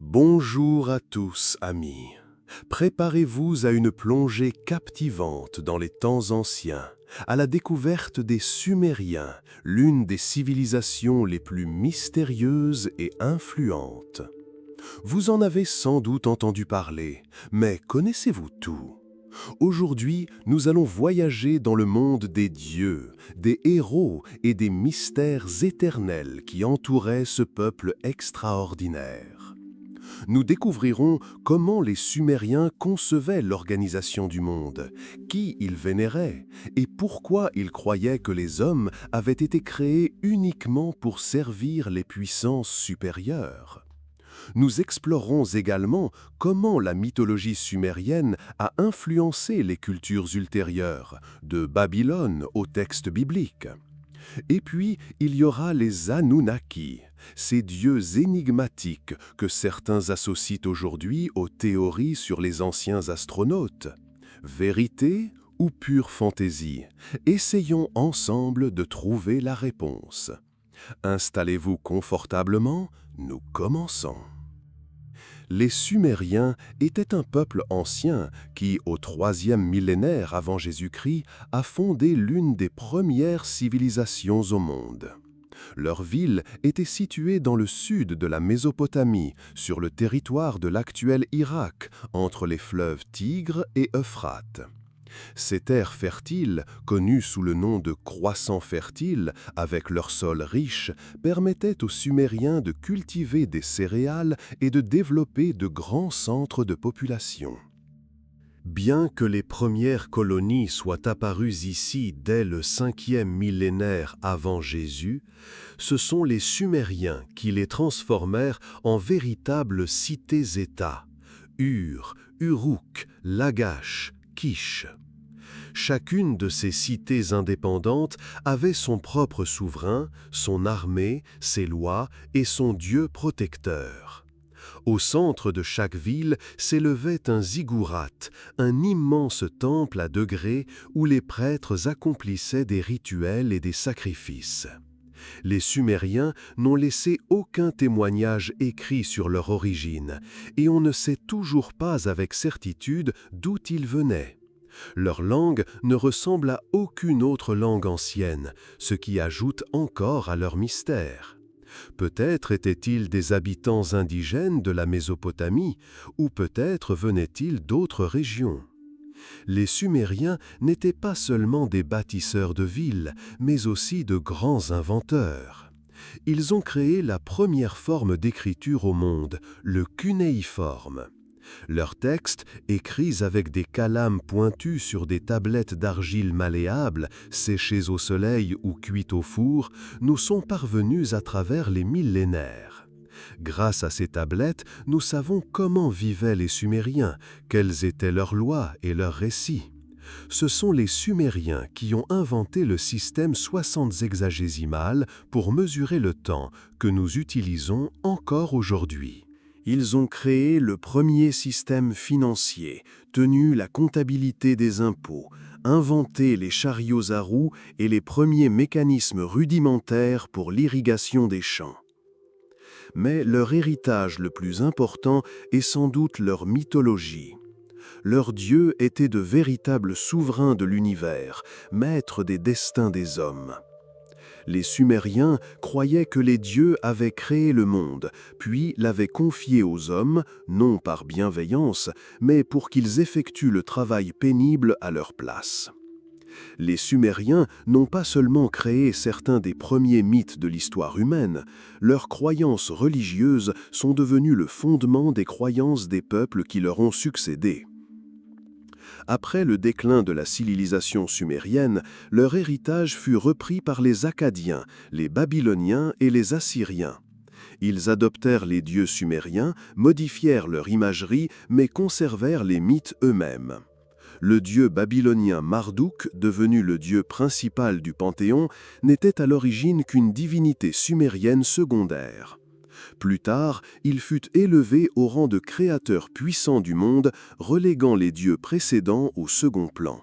Bonjour à tous, amis. Préparez-vous à une plongée captivante dans les temps anciens, à la découverte des Sumériens, l'une des civilisations les plus mystérieuses et influentes. Vous en avez sans doute entendu parler, mais connaissez-vous tout? Aujourd'hui, nous allons voyager dans le monde des dieux, des héros et des mystères éternels qui entouraient ce peuple extraordinaire. Nous découvrirons comment les Sumériens concevaient l'organisation du monde, qui ils vénéraient et pourquoi ils croyaient que les hommes avaient été créés uniquement pour servir les puissances supérieures. Nous explorerons également comment la mythologie sumérienne a influencé les cultures ultérieures, de Babylone au texte biblique. Et puis, il y aura les Anunnaki, ces dieux énigmatiques que certains associent aujourd'hui aux théories sur les anciens astronautes. Vérité ou pure fantaisie? Essayons ensemble de trouver la réponse. Installez-vous confortablement, nous commençons. Les Sumériens étaient un peuple ancien qui, au troisième millénaire avant Jésus-Christ, a fondé l'une des premières civilisations au monde. Leur ville était située dans le sud de la Mésopotamie, sur le territoire de l'actuel Irak, entre les fleuves Tigre et Euphrate. Ces terres fertiles, connues sous le nom de croissants fertiles, avec leur sol riche, permettaient aux Sumériens de cultiver des céréales et de développer de grands centres de population. Bien que les premières colonies soient apparues ici dès le 5e millénaire avant Jésus, ce sont les Sumériens qui les transformèrent en véritables cités-États, Ur, Uruk, Lagash, Kish. Chacune de ces cités indépendantes avait son propre souverain, son armée, ses lois et son dieu protecteur. Au centre de chaque ville s'élevait un ziggurat, un immense temple à degrés où les prêtres accomplissaient des rituels et des sacrifices. Les Sumériens n'ont laissé aucun témoignage écrit sur leur origine, et on ne sait toujours pas avec certitude d'où ils venaient. Leur langue ne ressemble à aucune autre langue ancienne, ce qui ajoute encore à leur mystère. Peut-être étaient-ils des habitants indigènes de la Mésopotamie, ou peut-être venaient-ils d'autres régions. Les Sumériens n'étaient pas seulement des bâtisseurs de villes, mais aussi de grands inventeurs. Ils ont créé la première forme d'écriture au monde, le cunéiforme. Leurs textes, écrits avec des calames pointus sur des tablettes d'argile malléables, séchées au soleil ou cuites au four, nous sont parvenus à travers les millénaires. Grâce à ces tablettes, nous savons comment vivaient les Sumériens, quelles étaient leurs lois et leurs récits. Ce sont les Sumériens qui ont inventé le système 60 hexagésimal pour mesurer le temps que nous utilisons encore aujourd'hui. Ils ont créé le premier système financier, tenu la comptabilité des impôts, inventé les chariots à roues et les premiers mécanismes rudimentaires pour l'irrigation des champs. Mais leur héritage le plus important est sans doute leur mythologie. Leurs dieux étaient de véritables souverains de l'univers, maîtres des destins des hommes. Les Sumériens croyaient que les dieux avaient créé le monde, puis l'avaient confié aux hommes, non par bienveillance, mais pour qu'ils effectuent le travail pénible à leur place. Les Sumériens n'ont pas seulement créé certains des premiers mythes de l'histoire humaine, leurs croyances religieuses sont devenues le fondement des croyances des peuples qui leur ont succédé. Après le déclin de la civilisation sumérienne, leur héritage fut repris par les Akkadiens, les Babyloniens et les Assyriens. Ils adoptèrent les dieux sumériens, modifièrent leur imagerie, mais conservèrent les mythes eux-mêmes. Le dieu babylonien Marduk, devenu le dieu principal du Panthéon, n'était à l'origine qu'une divinité sumérienne secondaire. Plus tard, il fut élevé au rang de créateur puissant du monde, reléguant les dieux précédents au second plan.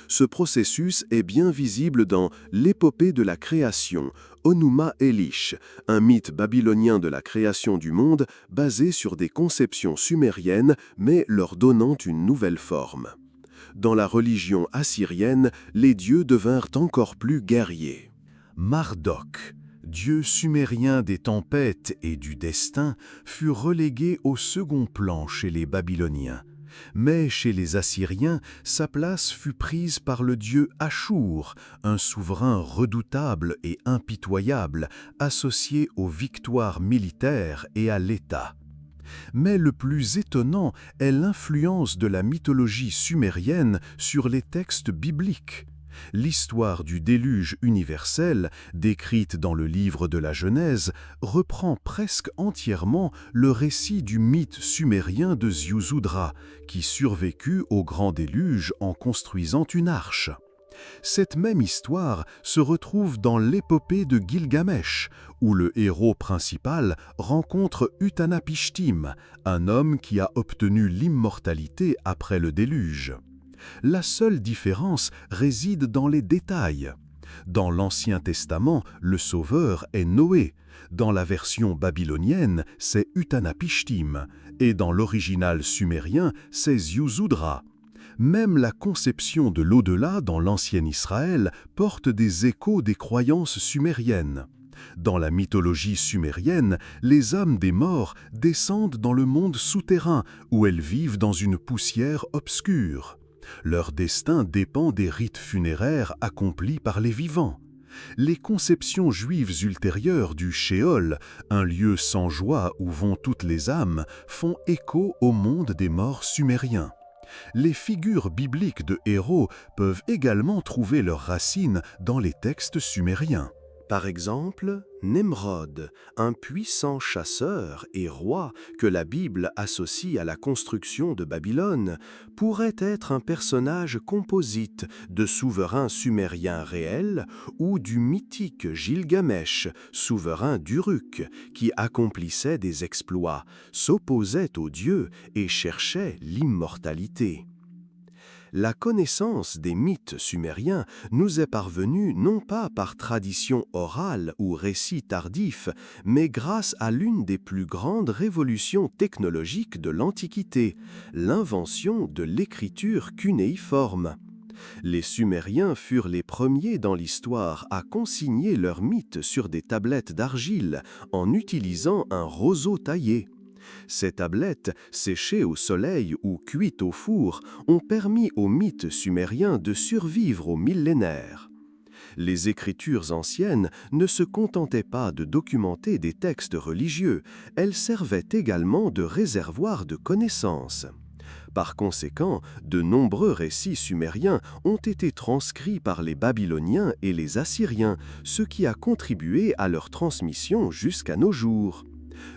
Ce processus est bien visible dans l'épopée de la création, Onuma Elish, un mythe babylonien de la création du monde basé sur des conceptions sumériennes mais leur donnant une nouvelle forme. Dans la religion assyrienne, les dieux devinrent encore plus guerriers. Marduk, dieu sumérien des tempêtes et du destin, fut relégué au second plan chez les Babyloniens. Mais chez les Assyriens, sa place fut prise par le dieu Ashur, un souverain redoutable et impitoyable, associé aux victoires militaires et à l'État. Mais le plus étonnant est l'influence de la mythologie sumérienne sur les textes bibliques. L'histoire du déluge universel, décrite dans le livre de la Genèse, reprend presque entièrement le récit du mythe sumérien de Ziusudra, qui survécut au grand déluge en construisant une arche. Cette même histoire se retrouve dans l'épopée de Gilgamesh, où le héros principal rencontre Utanapishtim, un homme qui a obtenu l'immortalité après le déluge. La seule différence réside dans les détails. Dans l'Ancien Testament, le Sauveur est Noé. Dans la version babylonienne, c'est Utanapishtim. Et dans l'original sumérien, c'est Ziusudra. Même la conception de l'au-delà dans l'ancien Israël porte des échos des croyances sumériennes. Dans la mythologie sumérienne, les âmes des morts descendent dans le monde souterrain, où elles vivent dans une poussière obscure. Leur destin dépend des rites funéraires accomplis par les vivants. Les conceptions juives ultérieures du Sheol, un lieu sans joie où vont toutes les âmes, font écho au monde des morts sumériens. Les figures bibliques de héros peuvent également trouver leurs racines dans les textes sumériens. Par exemple, Nemrod, un puissant chasseur et roi que la Bible associe à la construction de Babylone, pourrait être un personnage composite de souverains sumériens réels ou du mythique Gilgamesh, souverain d'Uruk, qui accomplissait des exploits, s'opposait aux dieux et cherchait l'immortalité. La connaissance des mythes sumériens nous est parvenue non pas par tradition orale ou récit tardif, mais grâce à l'une des plus grandes révolutions technologiques de l'Antiquité, l'invention de l'écriture cunéiforme. Les Sumériens furent les premiers dans l'histoire à consigner leurs mythes sur des tablettes d'argile en utilisant un roseau taillé. Ces tablettes, séchées au soleil ou cuites au four, ont permis aux mythes sumériens de survivre aux millénaires. Les écritures anciennes ne se contentaient pas de documenter des textes religieux, elles servaient également de réservoir de connaissances. Par conséquent, de nombreux récits sumériens ont été transcrits par les Babyloniens et les Assyriens, ce qui a contribué à leur transmission jusqu'à nos jours.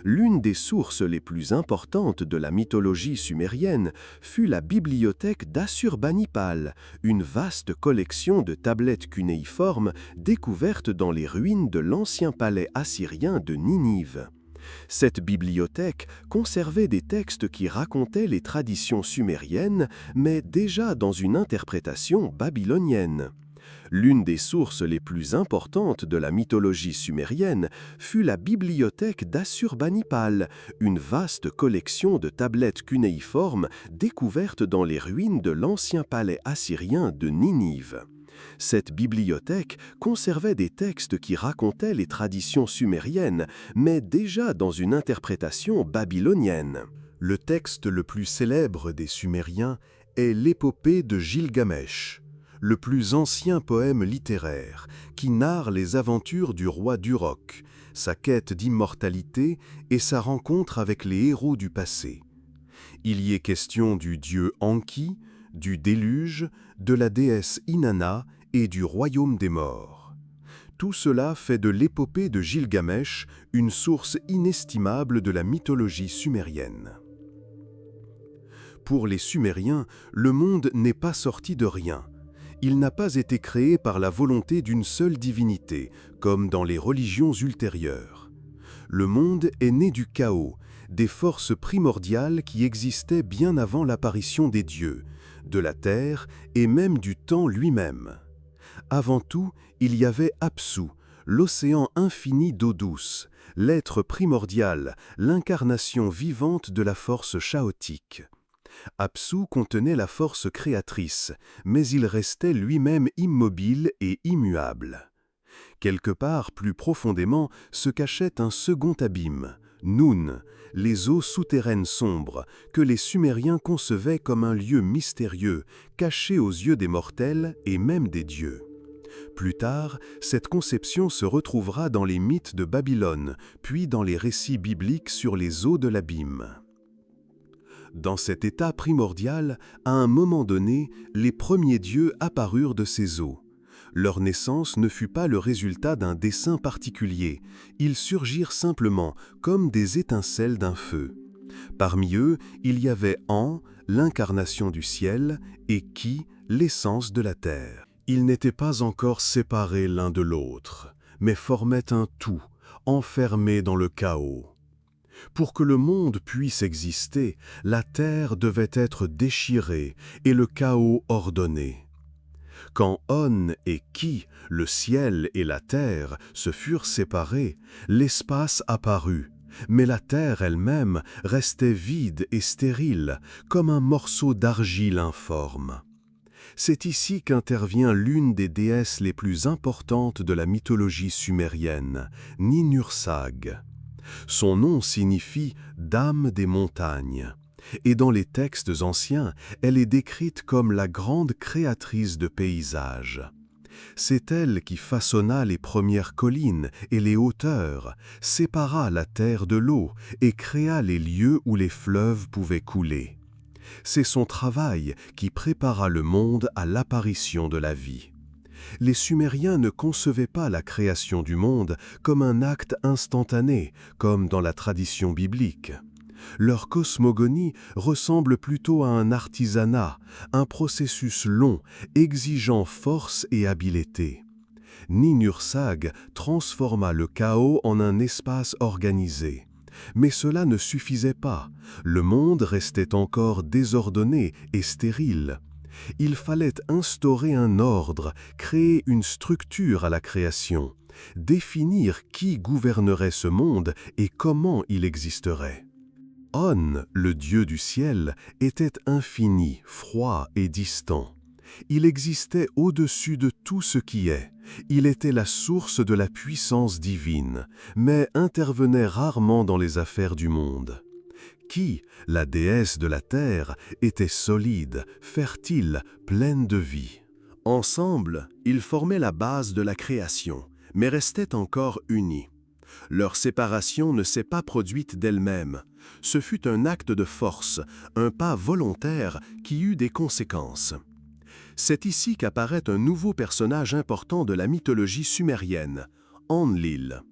L'une des sources les plus importantes de la mythologie sumérienne fut la bibliothèque d'Assurbanipal, une vaste collection de tablettes cunéiformes découvertes dans les ruines de l'ancien palais assyrien de Ninive. Cette bibliothèque conservait des textes qui racontaient les traditions sumériennes, mais déjà dans une interprétation babylonienne. L'une des sources les plus importantes de la mythologie sumérienne fut la bibliothèque d'Assurbanipal, une vaste collection de tablettes cunéiformes découvertes dans les ruines de l'ancien palais assyrien de Ninive. Cette bibliothèque conservait des textes qui racontaient les traditions sumériennes, mais déjà dans une interprétation babylonienne. Le texte le plus célèbre des Sumériens est l'épopée de Gilgamesh, le plus ancien poème littéraire, qui narre les aventures du roi d'Uruk, sa quête d'immortalité et sa rencontre avec les héros du passé. Il y est question du dieu Enki, du déluge, de la déesse Inanna et du royaume des morts. Tout cela fait de l'épopée de Gilgamesh une source inestimable de la mythologie sumérienne. Pour les Sumériens, le monde n'est pas sorti de rien. Il n'a pas été créé par la volonté d'une seule divinité, comme dans les religions ultérieures. Le monde est né du chaos, des forces primordiales qui existaient bien avant l'apparition des dieux, de la terre et même du temps lui-même. Avant tout, il y avait Apsu, l'océan infini d'eau douce, l'être primordial, l'incarnation vivante de la force chaotique. Apsu contenait la force créatrice, mais il restait lui-même immobile et immuable. Quelque part plus profondément se cachait un second abîme, Nun, les eaux souterraines sombres, que les Sumériens concevaient comme un lieu mystérieux, caché aux yeux des mortels et même des dieux. Plus tard, cette conception se retrouvera dans les mythes de Babylone, puis dans les récits bibliques sur les eaux de l'abîme. Dans cet état primordial, à un moment donné, les premiers dieux apparurent de ces eaux. Leur naissance ne fut pas le résultat d'un dessein particulier, ils surgirent simplement comme des étincelles d'un feu. Parmi eux, il y avait An, l'incarnation du ciel, et Ki, l'essence de la terre. Ils n'étaient pas encore séparés l'un de l'autre, mais formaient un tout, enfermé dans le chaos. Pour que le monde puisse exister, la terre devait être déchirée et le chaos ordonné. Quand On et Ki, le ciel et la terre, se furent séparés, l'espace apparut, mais la terre elle-même restait vide et stérile, comme un morceau d'argile informe. C'est ici qu'intervient l'une des déesses les plus importantes de la mythologie sumérienne, Ninursag. Son nom signifie « dame des montagnes », et dans les textes anciens, elle est décrite comme la grande créatrice de paysages. C'est elle qui façonna les premières collines et les hauteurs, sépara la terre de l'eau et créa les lieux où les fleuves pouvaient couler. C'est son travail qui prépara le monde à l'apparition de la vie. Les Sumériens ne concevaient pas la création du monde comme un acte instantané, comme dans la tradition biblique. Leur cosmogonie ressemble plutôt à un artisanat, un processus long, exigeant force et habileté. Ninursag transforma le chaos en un espace organisé. Mais cela ne suffisait pas, le monde restait encore désordonné et stérile. Il fallait instaurer un ordre, créer une structure à la création, définir qui gouvernerait ce monde et comment il existerait. On, le dieu du ciel, était infini, froid et distant. Il existait au-dessus de tout ce qui est. Il était la source de la puissance divine, mais intervenait rarement dans les affaires du monde. Ki, la déesse de la terre, était solide, fertile, pleine de vie. Ensemble, ils formaient la base de la création, mais restaient encore unis. Leur séparation ne s'est pas produite d'elle-même. Ce fut un acte de force, un pas volontaire qui eut des conséquences. C'est ici qu'apparaît un nouveau personnage important de la mythologie sumérienne, Enlil.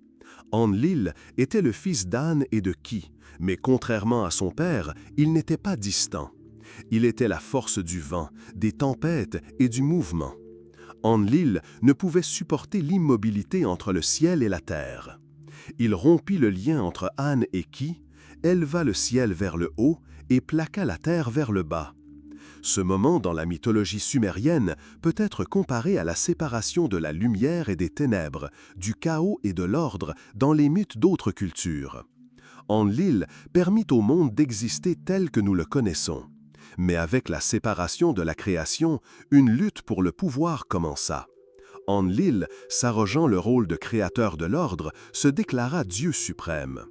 Enlil était le fils d'An et de Ki, mais contrairement à son père, il n'était pas distant. Il était la force du vent, des tempêtes et du mouvement. Enlil ne pouvait supporter l'immobilité entre le ciel et la terre. Il rompit le lien entre An et Ki, éleva le ciel vers le haut et plaqua la terre vers le bas. Ce moment dans la mythologie sumérienne peut être comparé à la séparation de la lumière et des ténèbres, du chaos et de l'ordre dans les mythes d'autres cultures. Enlil permit au monde d'exister tel que nous le connaissons. Mais avec la séparation de la création, une lutte pour le pouvoir commença. Enlil, s'arrogeant le rôle de créateur de l'ordre, se déclara Dieu suprême.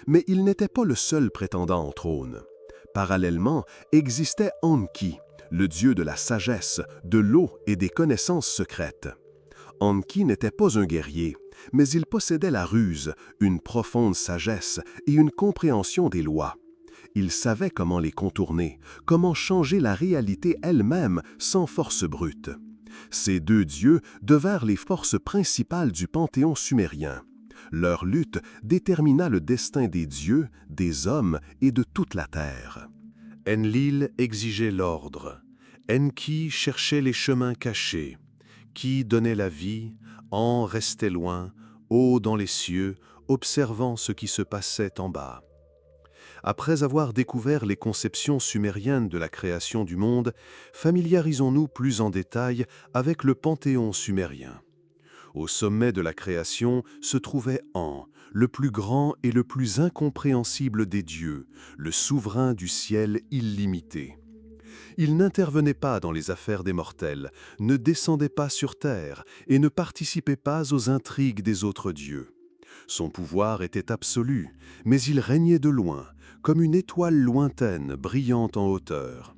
Mais il n'était pas le seul prétendant au trône. Parallèlement, existait Enki, le dieu de la sagesse, de l'eau et des connaissances secrètes. Enki n'était pas un guerrier, mais il possédait la ruse, une profonde sagesse et une compréhension des lois. Il savait comment les contourner, comment changer la réalité elle-même sans force brute. Ces deux dieux devinrent les forces principales du panthéon sumérien. Leur lutte détermina le destin des dieux, des hommes et de toute la terre. Enlil exigeait l'ordre. Enki cherchait les chemins cachés. Ki donnait la vie, En restait loin, haut dans les cieux, observant ce qui se passait en bas. Après avoir découvert les conceptions sumériennes de la création du monde, familiarisons-nous plus en détail avec le panthéon sumérien. Au sommet de la création se trouvait An, le plus grand et le plus incompréhensible des dieux, le souverain du ciel illimité. Il n'intervenait pas dans les affaires des mortels, ne descendait pas sur terre et ne participait pas aux intrigues des autres dieux. Son pouvoir était absolu, mais il régnait de loin, comme une étoile lointaine brillant en hauteur.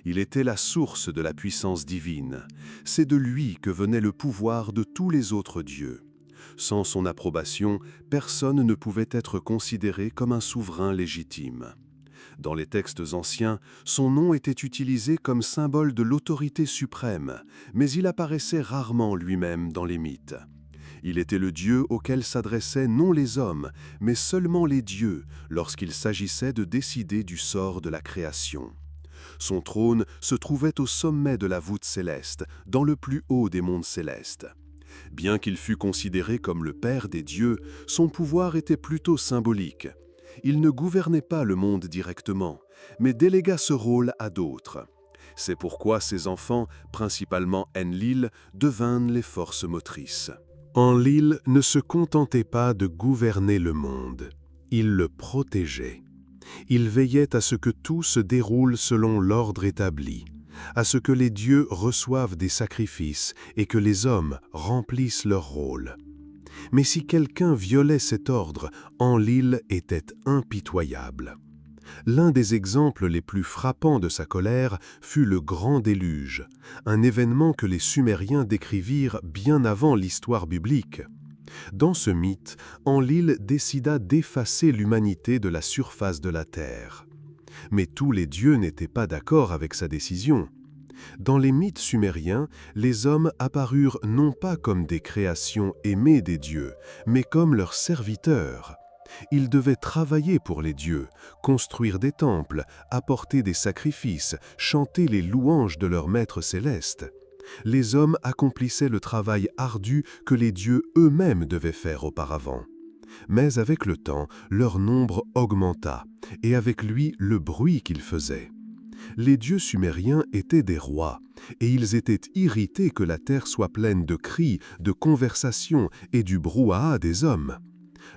Il était la source de la puissance divine. C'est de lui que venait le pouvoir de tous les autres dieux. Sans son approbation, personne ne pouvait être considéré comme un souverain légitime. Dans les textes anciens, son nom était utilisé comme symbole de l'autorité suprême, mais il apparaissait rarement lui-même dans les mythes. Il était le Dieu auquel s'adressaient non les hommes, mais seulement les dieux, lorsqu'il s'agissait de décider du sort de la création. Son trône se trouvait au sommet de la voûte céleste, dans le plus haut des mondes célestes. Bien qu'il fût considéré comme le père des dieux, son pouvoir était plutôt symbolique. Il ne gouvernait pas le monde directement, mais délégua ce rôle à d'autres. C'est pourquoi ses enfants, principalement Enlil, devinrent les forces motrices. Enlil ne se contentait pas de gouverner le monde, il le protégeait. Il veillait à ce que tout se déroule selon l'ordre établi, à ce que les dieux reçoivent des sacrifices et que les hommes remplissent leur rôle. Mais si quelqu'un violait cet ordre, Enlil était impitoyable. L'un des exemples les plus frappants de sa colère fut le Grand Déluge, un événement que les Sumériens décrivirent bien avant l'histoire biblique. Dans ce mythe, Enlil décida d'effacer l'humanité de la surface de la terre. Mais tous les dieux n'étaient pas d'accord avec sa décision. Dans les mythes sumériens, les hommes apparurent non pas comme des créations aimées des dieux, mais comme leurs serviteurs. Ils devaient travailler pour les dieux, construire des temples, apporter des sacrifices, chanter les louanges de leur maître céleste. Les hommes accomplissaient le travail ardu que les dieux eux-mêmes devaient faire auparavant. Mais avec le temps, leur nombre augmenta, et avec lui le bruit qu'ils faisaient. Les dieux sumériens étaient des rois, et ils étaient irrités que la terre soit pleine de cris, de conversations et du brouhaha des hommes.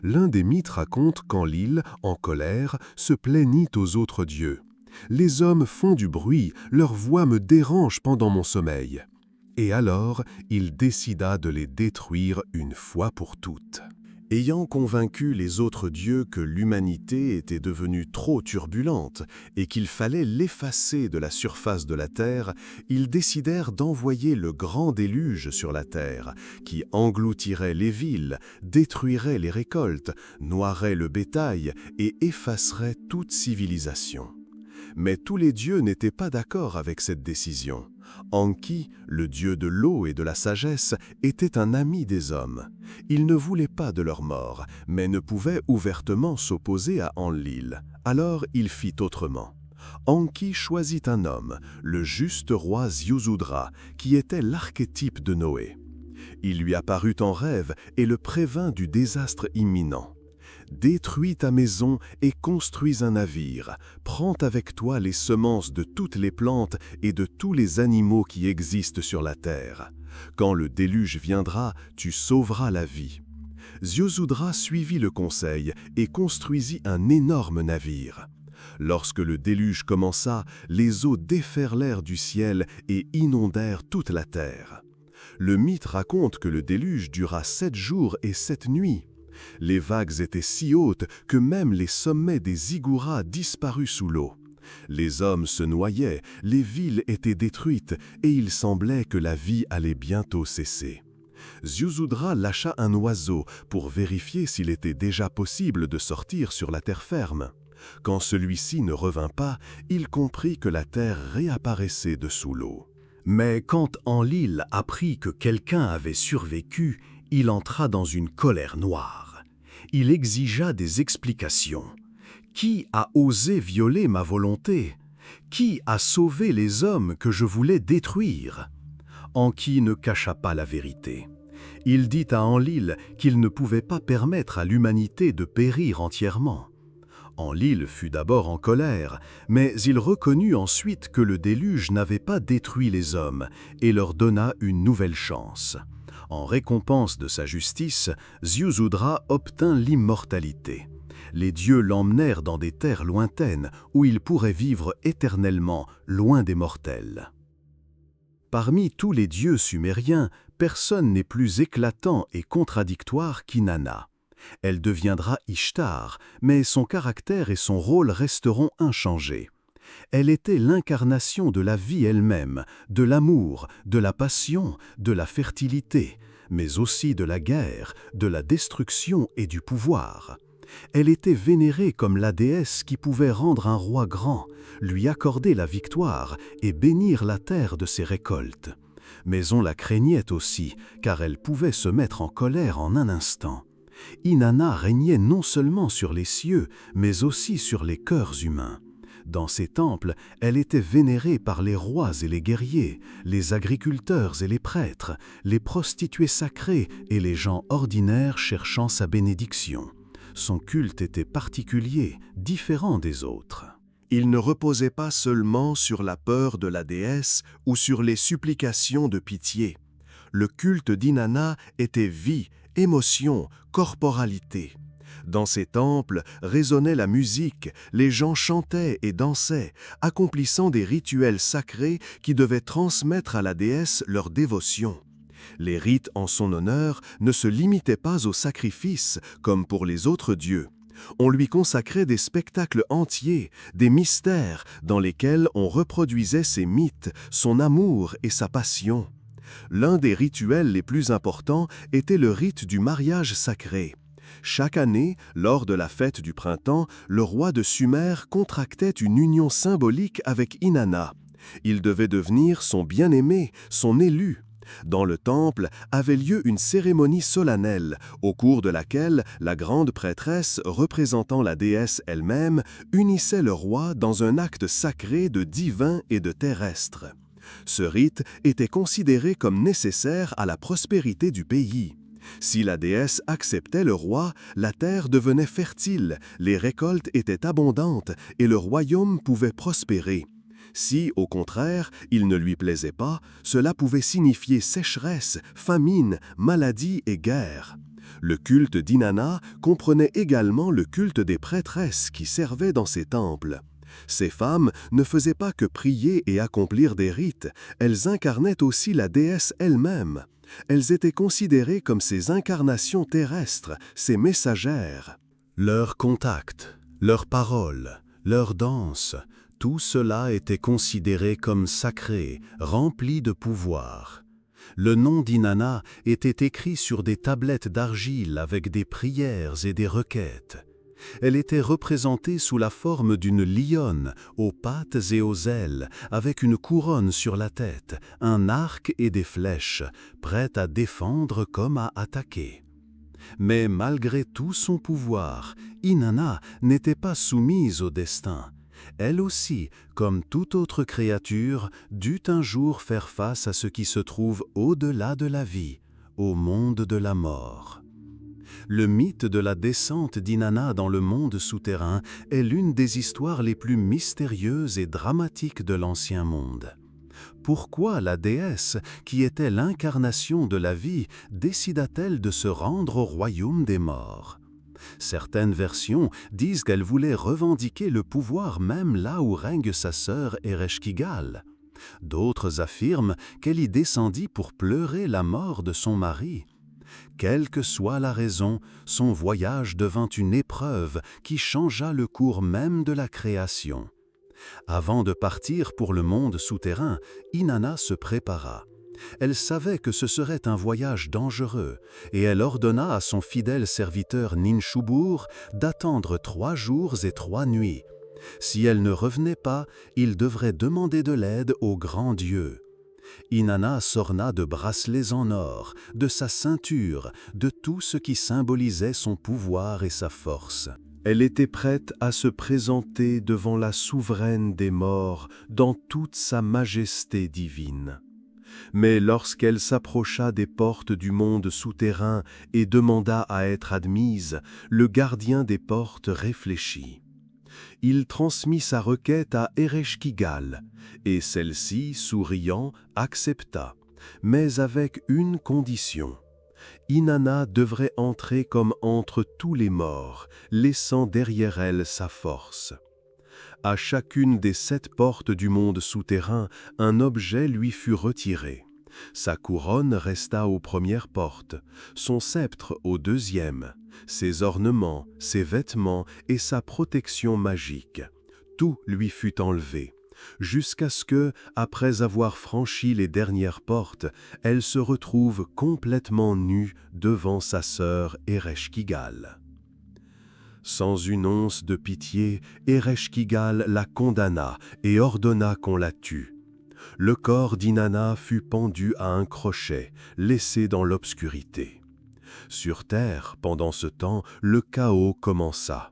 L'un des mythes raconte qu'Enlil, en colère, se plaignit aux autres dieux. « Les hommes font du bruit, leur voix me dérange pendant mon sommeil. » Et alors, il décida de les détruire une fois pour toutes. Ayant convaincu les autres dieux que l'humanité était devenue trop turbulente et qu'il fallait l'effacer de la surface de la terre, ils décidèrent d'envoyer le grand déluge sur la terre, qui engloutirait les villes, détruirait les récoltes, noierait le bétail et effacerait toute civilisation. Mais tous les dieux n'étaient pas d'accord avec cette décision. Enki, le dieu de l'eau et de la sagesse, était un ami des hommes. Il ne voulait pas de leur mort, mais ne pouvait ouvertement s'opposer à Enlil. Alors il fit autrement. Enki choisit un homme, le juste roi Ziusudra, qui était l'archétype de Noé. Il lui apparut en rêve et le prévint du désastre imminent. « Détruis ta maison et construis un navire. Prends avec toi les semences de toutes les plantes et de tous les animaux qui existent sur la terre. Quand le déluge viendra, tu sauveras la vie. » Ziusudra suivit le conseil et construisit un énorme navire. Lorsque le déluge commença, les eaux déferlèrent du ciel et inondèrent toute la terre. Le mythe raconte que le déluge dura 7 jours et 7 nuits. Les vagues étaient si hautes que même les sommets des ziggourats disparurent sous l'eau. Les hommes se noyaient, les villes étaient détruites et il semblait que la vie allait bientôt cesser. Ziusudra lâcha un oiseau pour vérifier s'il était déjà possible de sortir sur la terre ferme. Quand celui-ci ne revint pas, il comprit que la terre réapparaissait dessous l'eau. Mais quand Enlil apprit que quelqu'un avait survécu, il entra dans une colère noire. Il exigea des explications. Qui a osé violer ma volonté? Qui a sauvé les hommes que je voulais détruire? Enki ne cacha pas la vérité. Il dit à Enlil qu'il ne pouvait pas permettre à l'humanité de périr entièrement. Enlil fut d'abord en colère, mais il reconnut ensuite que le déluge n'avait pas détruit les hommes et leur donna une nouvelle chance. En récompense de sa justice, Ziusudra obtint l'immortalité. Les dieux l'emmenèrent dans des terres lointaines où il pourrait vivre éternellement, loin des mortels. Parmi tous les dieux sumériens, personne n'est plus éclatant et contradictoire qu'Inanna. Elle deviendra Ishtar, mais son caractère et son rôle resteront inchangés. Elle était l'incarnation de la vie elle-même, de l'amour, de la passion, de la fertilité, mais aussi de la guerre, de la destruction et du pouvoir. Elle était vénérée comme la déesse qui pouvait rendre un roi grand, lui accorder la victoire et bénir la terre de ses récoltes. Mais on la craignait aussi, car elle pouvait se mettre en colère en un instant. Inanna régnait non seulement sur les cieux, mais aussi sur les cœurs humains. Dans ses temples, elle était vénérée par les rois et les guerriers, les agriculteurs et les prêtres, les prostituées sacrées et les gens ordinaires cherchant sa bénédiction. Son culte était particulier, différent des autres. Il ne reposait pas seulement sur la peur de la déesse ou sur les supplications de pitié. Le culte d'Inanna était vie, émotion, corporalité. Dans ces temples résonnait la musique, les gens chantaient et dansaient, accomplissant des rituels sacrés qui devaient transmettre à la déesse leur dévotion. Les rites en son honneur ne se limitaient pas aux sacrifices comme pour les autres dieux. On lui consacrait des spectacles entiers, des mystères dans lesquels on reproduisait ses mythes, son amour et sa passion. L'un des rituels les plus importants était le rite du mariage sacré. Chaque année, lors de la fête du printemps, le roi de Sumer contractait une union symbolique avec Inanna. Il devait devenir son bien-aimé, son élu. Dans le temple avait lieu une cérémonie solennelle, au cours de laquelle la grande prêtresse, représentant la déesse elle-même, unissait le roi dans un acte sacré de divin et de terrestre. Ce rite était considéré comme nécessaire à la prospérité du pays. Si la déesse acceptait le roi, la terre devenait fertile, les récoltes étaient abondantes et le royaume pouvait prospérer. Si, au contraire, il ne lui plaisait pas, cela pouvait signifier sécheresse, famine, maladie et guerre. Le culte d'Inanna comprenait également le culte des prêtresses qui servaient dans ces temples. Ces femmes ne faisaient pas que prier et accomplir des rites, elles incarnaient aussi la déesse elle-même. Elles étaient considérées comme ses incarnations terrestres, ses messagères. Leur contact, leurs paroles, leurs danses, tout cela était considéré comme sacré, rempli de pouvoir. Le nom d'Inanna était écrit sur des tablettes d'argile avec des prières et des requêtes. Elle était représentée sous la forme d'une lionne, aux pattes et aux ailes, avec une couronne sur la tête, un arc et des flèches, prête à défendre comme à attaquer. Mais malgré tout son pouvoir, Inanna n'était pas soumise au destin. Elle aussi, comme toute autre créature, dut un jour faire face à ce qui se trouve au-delà de la vie, au monde de la mort. Le mythe de la descente d'Inanna dans le monde souterrain est l'une des histoires les plus mystérieuses et dramatiques de l'Ancien Monde. Pourquoi la déesse, qui était l'incarnation de la vie, décida-t-elle de se rendre au royaume des morts? Certaines versions disent qu'elle voulait revendiquer le pouvoir même là où règne sa sœur Ereshkigal. D'autres affirment qu'elle y descendit pour pleurer la mort de son mari. Quelle que soit la raison, son voyage devint une épreuve qui changea le cours même de la création. Avant de partir pour le monde souterrain, Inanna se prépara. Elle savait que ce serait un voyage dangereux et elle ordonna à son fidèle serviteur Ninshubur d'attendre 3 jours et 3 nuits. Si elle ne revenait pas, il devrait demander de l'aide au grand Dieu. Inanna s'orna de bracelets en or, de sa ceinture, de tout ce qui symbolisait son pouvoir et sa force. Elle était prête à se présenter devant la souveraine des morts dans toute sa majesté divine. Mais lorsqu'elle s'approcha des portes du monde souterrain et demanda à être admise, le gardien des portes réfléchit. Il transmit sa requête à Ereshkigal, et celle-ci, souriant, accepta, mais avec une condition. Inanna devrait entrer comme entre tous les morts, laissant derrière elle sa force. À chacune des 7 portes du monde souterrain, un objet lui fut retiré. Sa couronne resta aux premières portes, son sceptre aux 2e, ses ornements, ses vêtements et sa protection magique. Tout lui fut enlevé, jusqu'à ce que, après avoir franchi les dernières portes, elle se retrouve complètement nue devant sa sœur Ereshkigal. Sans une once de pitié, Ereshkigal la condamna et ordonna qu'on la tue. Le corps d'Inanna fut pendu à un crochet, laissé dans l'obscurité. Sur terre, pendant ce temps, le chaos commença.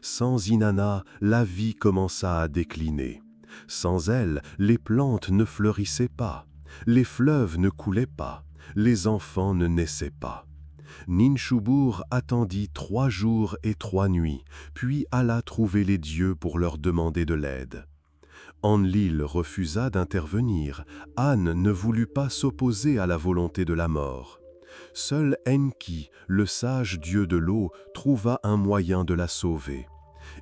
Sans Inanna, la vie commença à décliner. Sans elle, les plantes ne fleurissaient pas, les fleuves ne coulaient pas, les enfants ne naissaient pas. Ninshubur attendit 3 jours et 3 nuits, puis alla trouver les dieux pour leur demander de l'aide. Enlil refusa d'intervenir, Anne ne voulut pas s'opposer à la volonté de la mort. Seul Enki, le sage dieu de l'eau, trouva un moyen de la sauver.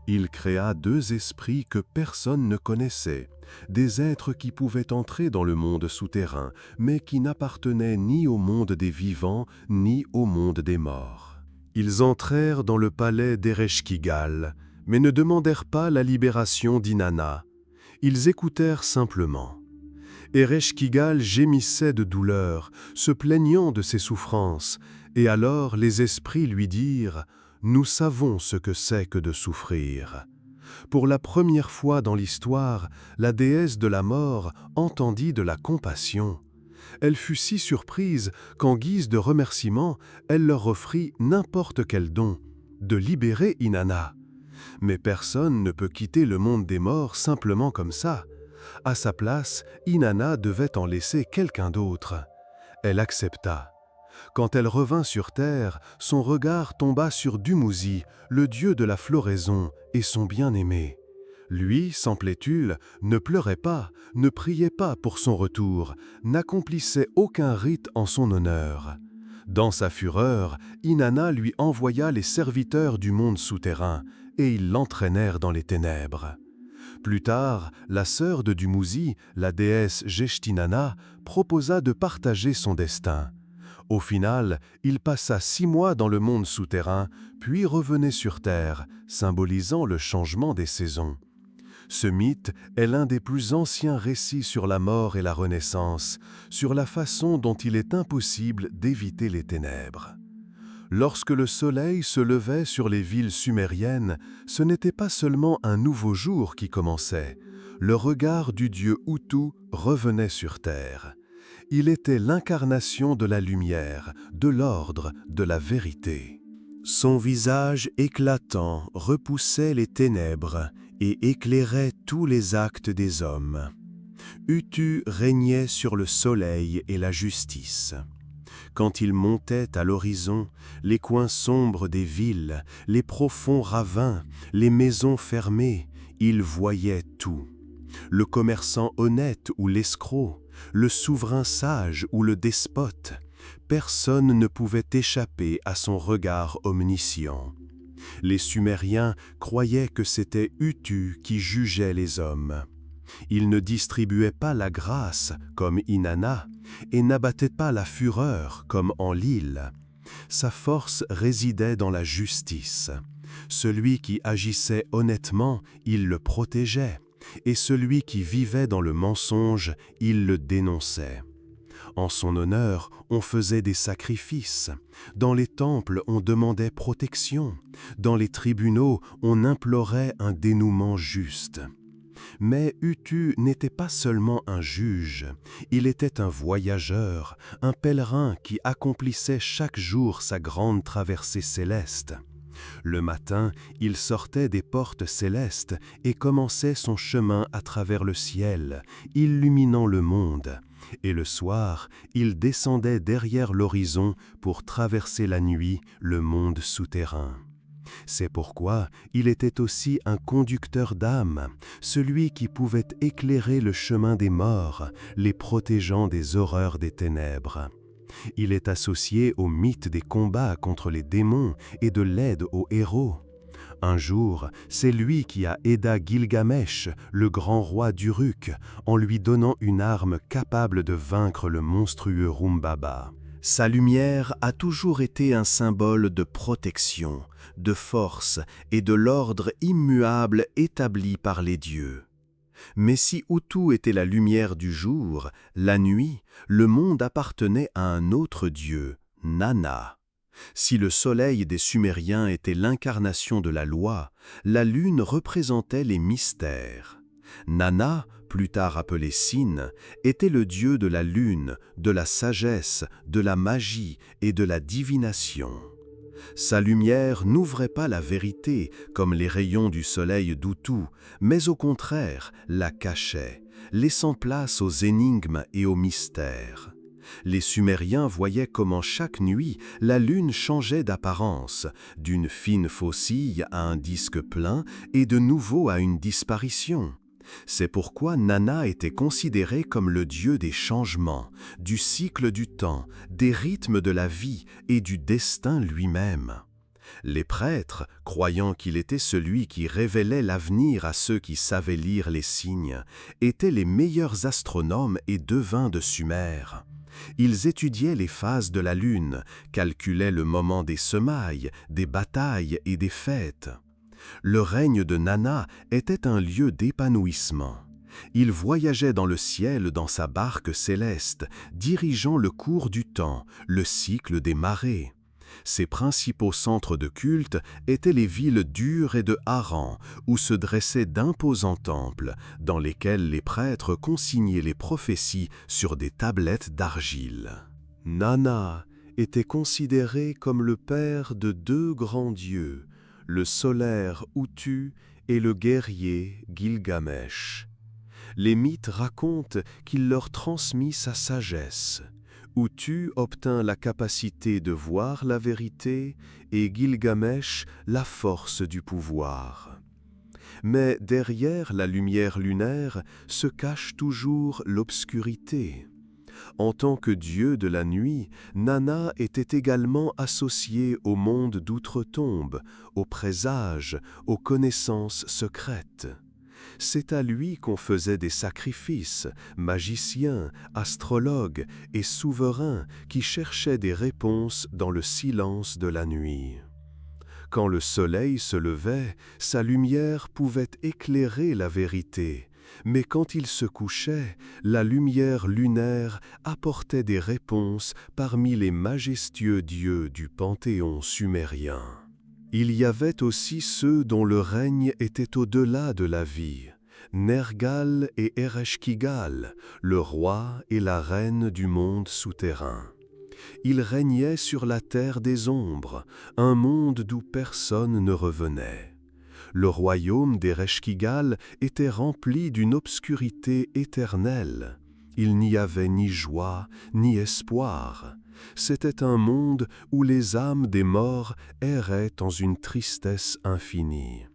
Il créa 2 esprits que personne ne connaissait, des êtres qui pouvaient entrer dans le monde souterrain, mais qui n'appartenaient ni au monde des vivants, ni au monde des morts. Ils entrèrent dans le palais d'Ereshkigal, mais ne demandèrent pas la libération d'Inanna. Ils écoutèrent simplement. Ereshkigal gémissait de douleur, se plaignant de ses souffrances, et alors les esprits lui dirent « Nous savons ce que c'est que de souffrir ». Pour la première fois dans l'histoire, la déesse de la mort entendit de la compassion. Elle fut si surprise qu'en guise de remerciement, elle leur offrit n'importe quel don, de libérer Inanna. Mais personne ne peut quitter le monde des morts simplement comme ça. À sa place, Inanna devait en laisser quelqu'un d'autre. Elle accepta. Quand elle revint sur terre, son regard tomba sur Dumuzi, le dieu de la floraison, et son bien-aimé. Lui, semblait-il, ne pleurait pas, ne priait pas pour son retour, n'accomplissait aucun rite en son honneur. Dans sa fureur, Inanna lui envoya les serviteurs du monde souterrain, et ils l'entraînèrent dans les ténèbres. Plus tard, la sœur de Dumuzi, la déesse Geshtinanna, proposa de partager son destin. Au final, il passa 6 mois dans le monde souterrain, puis revenait sur Terre, symbolisant le changement des saisons. Ce mythe est l'un des plus anciens récits sur la mort et la renaissance, sur la façon dont il est impossible d'éviter les ténèbres. Lorsque le soleil se levait sur les villes sumériennes, ce n'était pas seulement un nouveau jour qui commençait. Le regard du dieu Utu revenait sur terre. Il était l'incarnation de la lumière, de l'ordre, de la vérité. Son visage éclatant repoussait les ténèbres et éclairait tous les actes des hommes. Utu régnait sur le soleil et la justice. Quand il montait à l'horizon, les coins sombres des villes, les profonds ravins, les maisons fermées, il voyait tout. Le commerçant honnête ou l'escroc, le souverain sage ou le despote, personne ne pouvait échapper à son regard omniscient. Les Sumériens croyaient que c'était Utu qui jugeait les hommes. Il ne distribuait pas la grâce, comme Inanna, et n'abattait pas la fureur, comme Enlil. Sa force résidait dans la justice. Celui qui agissait honnêtement, il le protégeait, et celui qui vivait dans le mensonge, il le dénonçait. En son honneur, on faisait des sacrifices. Dans les temples, on demandait protection. Dans les tribunaux, on implorait un dénouement juste. Mais Utu n'était pas seulement un juge, il était un voyageur, un pèlerin qui accomplissait chaque jour sa grande traversée céleste. Le matin, il sortait des portes célestes et commençait son chemin à travers le ciel, illuminant le monde. Et le soir, il descendait derrière l'horizon pour traverser la nuit le monde souterrain. C'est pourquoi il était aussi un conducteur d'âme, celui qui pouvait éclairer le chemin des morts, les protégeant des horreurs des ténèbres. Il est associé au mythe des combats contre les démons et de l'aide aux héros. Un jour, c'est lui qui a aidé Gilgamesh, le grand roi d'Uruk, en lui donnant une arme capable de vaincre le monstrueux Rumbaba. Sa lumière a toujours été un symbole de protection, de force et de l'ordre immuable établi par les dieux. Mais si Utu était la lumière du jour, la nuit, le monde appartenait à un autre dieu, Nana. Si le soleil des Sumériens était l'incarnation de la loi, la lune représentait les mystères. Nana, plus tard appelé Sin, était le dieu de la lune, de la sagesse, de la magie et de la divination. Sa lumière n'ouvrait pas la vérité comme les rayons du soleil d'Utu, mais au contraire la cachait, laissant place aux énigmes et aux mystères. Les Sumériens voyaient comment chaque nuit la lune changeait d'apparence, d'une fine faucille à un disque plein et de nouveau à une disparition. C'est pourquoi Nana était considéré comme le dieu des changements, du cycle du temps, des rythmes de la vie et du destin lui-même. Les prêtres, croyant qu'il était celui qui révélait l'avenir à ceux qui savaient lire les signes, étaient les meilleurs astronomes et devins de Sumer. Ils étudiaient les phases de la lune, calculaient le moment des semailles, des batailles et des fêtes. Le règne de Nana était un lieu d'épanouissement. Il voyageait dans le ciel dans sa barque céleste, dirigeant le cours du temps, le cycle des marées. Ses principaux centres de culte étaient les villes d'Ur et de Haran, où se dressaient d'imposants temples, dans lesquels les prêtres consignaient les prophéties sur des tablettes d'argile. Nana était considéré comme le père de deux grands dieux, le solaire Utu et le guerrier Gilgamesh. Les mythes racontent qu'il leur transmit sa sagesse. Utu obtint la capacité de voir la vérité et Gilgamesh la force du pouvoir. Mais derrière la lumière lunaire se cache toujours l'obscurité. En tant que dieu de la nuit, Nana était également associé au monde d'outre-tombe, aux présages, aux connaissances secrètes. C'est à lui qu'on faisait des sacrifices, magiciens, astrologues et souverains qui cherchaient des réponses dans le silence de la nuit. Quand le soleil se levait, sa lumière pouvait éclairer la vérité, mais quand il se couchait, la lumière lunaire apportait des réponses parmi les majestueux dieux du panthéon sumérien. Il y avait aussi ceux dont le règne était au-delà de la vie, Nergal et Ereshkigal, le roi et la reine du monde souterrain. Ils régnaient sur la terre des ombres, un monde d'où personne ne revenait. Le royaume d'Ereshkigal était rempli d'une obscurité éternelle. Il n'y avait ni joie, ni espoir. C'était un monde où les âmes des morts erraient dans une tristesse infinie.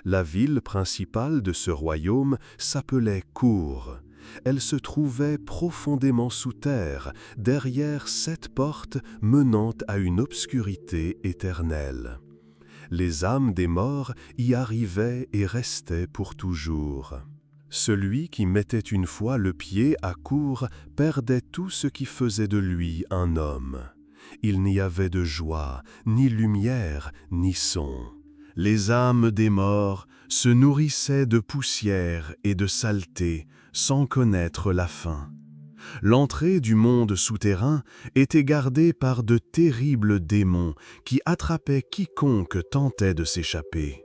La ville principale de ce royaume s'appelait Kure. Elle se trouvait profondément sous terre, derrière 7 portes menant à une obscurité éternelle. Les âmes des morts y arrivaient et restaient pour toujours. Celui qui mettait une fois le pied à Kure perdait tout ce qui faisait de lui un homme. Il n'y avait de joie, ni lumière, ni son. Les âmes des morts se nourrissaient de poussière et de saleté sans connaître la fin. L'entrée du monde souterrain était gardée par de terribles démons qui attrapaient quiconque tentait de s'échapper.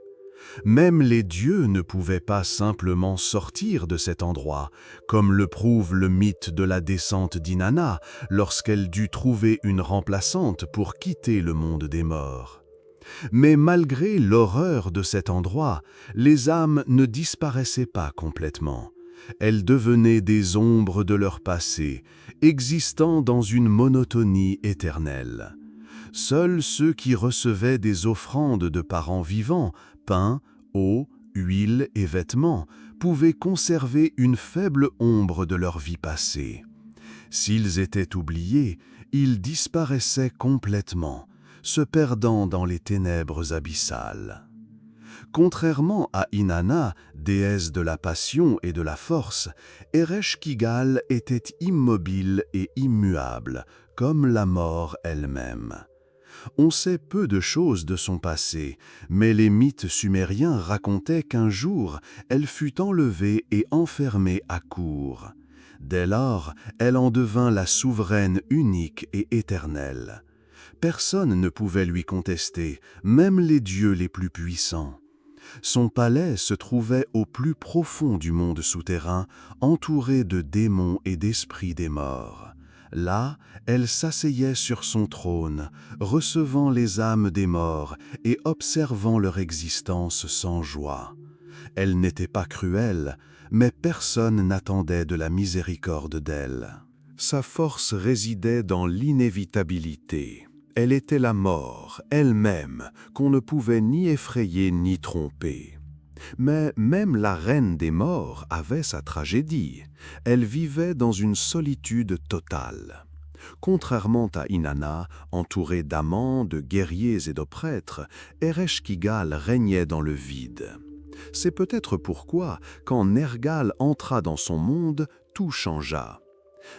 Même les dieux ne pouvaient pas simplement sortir de cet endroit, comme le prouve le mythe de la descente d'Inanna lorsqu'elle dut trouver une remplaçante pour quitter le monde des morts. Mais malgré l'horreur de cet endroit, les âmes ne disparaissaient pas complètement. Elles devenaient des ombres de leur passé, existant dans une monotonie éternelle. Seuls ceux qui recevaient des offrandes de parents vivants, pain, eau, huile et vêtements, pouvaient conserver une faible ombre de leur vie passée. S'ils étaient oubliés, ils disparaissaient complètement, se perdant dans les ténèbres abyssales. Contrairement à Inanna, déesse de la passion et de la force, Ereshkigal était immobile et immuable, comme la mort elle-même. On sait peu de choses de son passé, mais les mythes sumériens racontaient qu'un jour, elle fut enlevée et enfermée à Kour. Dès lors, elle en devint la souveraine unique et éternelle. Personne ne pouvait lui contester, même les dieux les plus puissants. Son palais se trouvait au plus profond du monde souterrain, entouré de démons et d'esprits des morts. Là, elle s'asseyait sur son trône, recevant les âmes des morts et observant leur existence sans joie. Elle n'était pas cruelle, mais personne n'attendait de la miséricorde d'elle. Sa force résidait dans l'inévitabilité. Elle était la mort, elle-même, qu'on ne pouvait ni effrayer ni tromper. Mais même la reine des morts avait sa tragédie. Elle vivait dans une solitude totale. Contrairement à Inanna, entourée d'amants, de guerriers et de prêtres, Ereshkigal régnait dans le vide. C'est peut-être pourquoi, quand Nergal entra dans son monde, tout changea.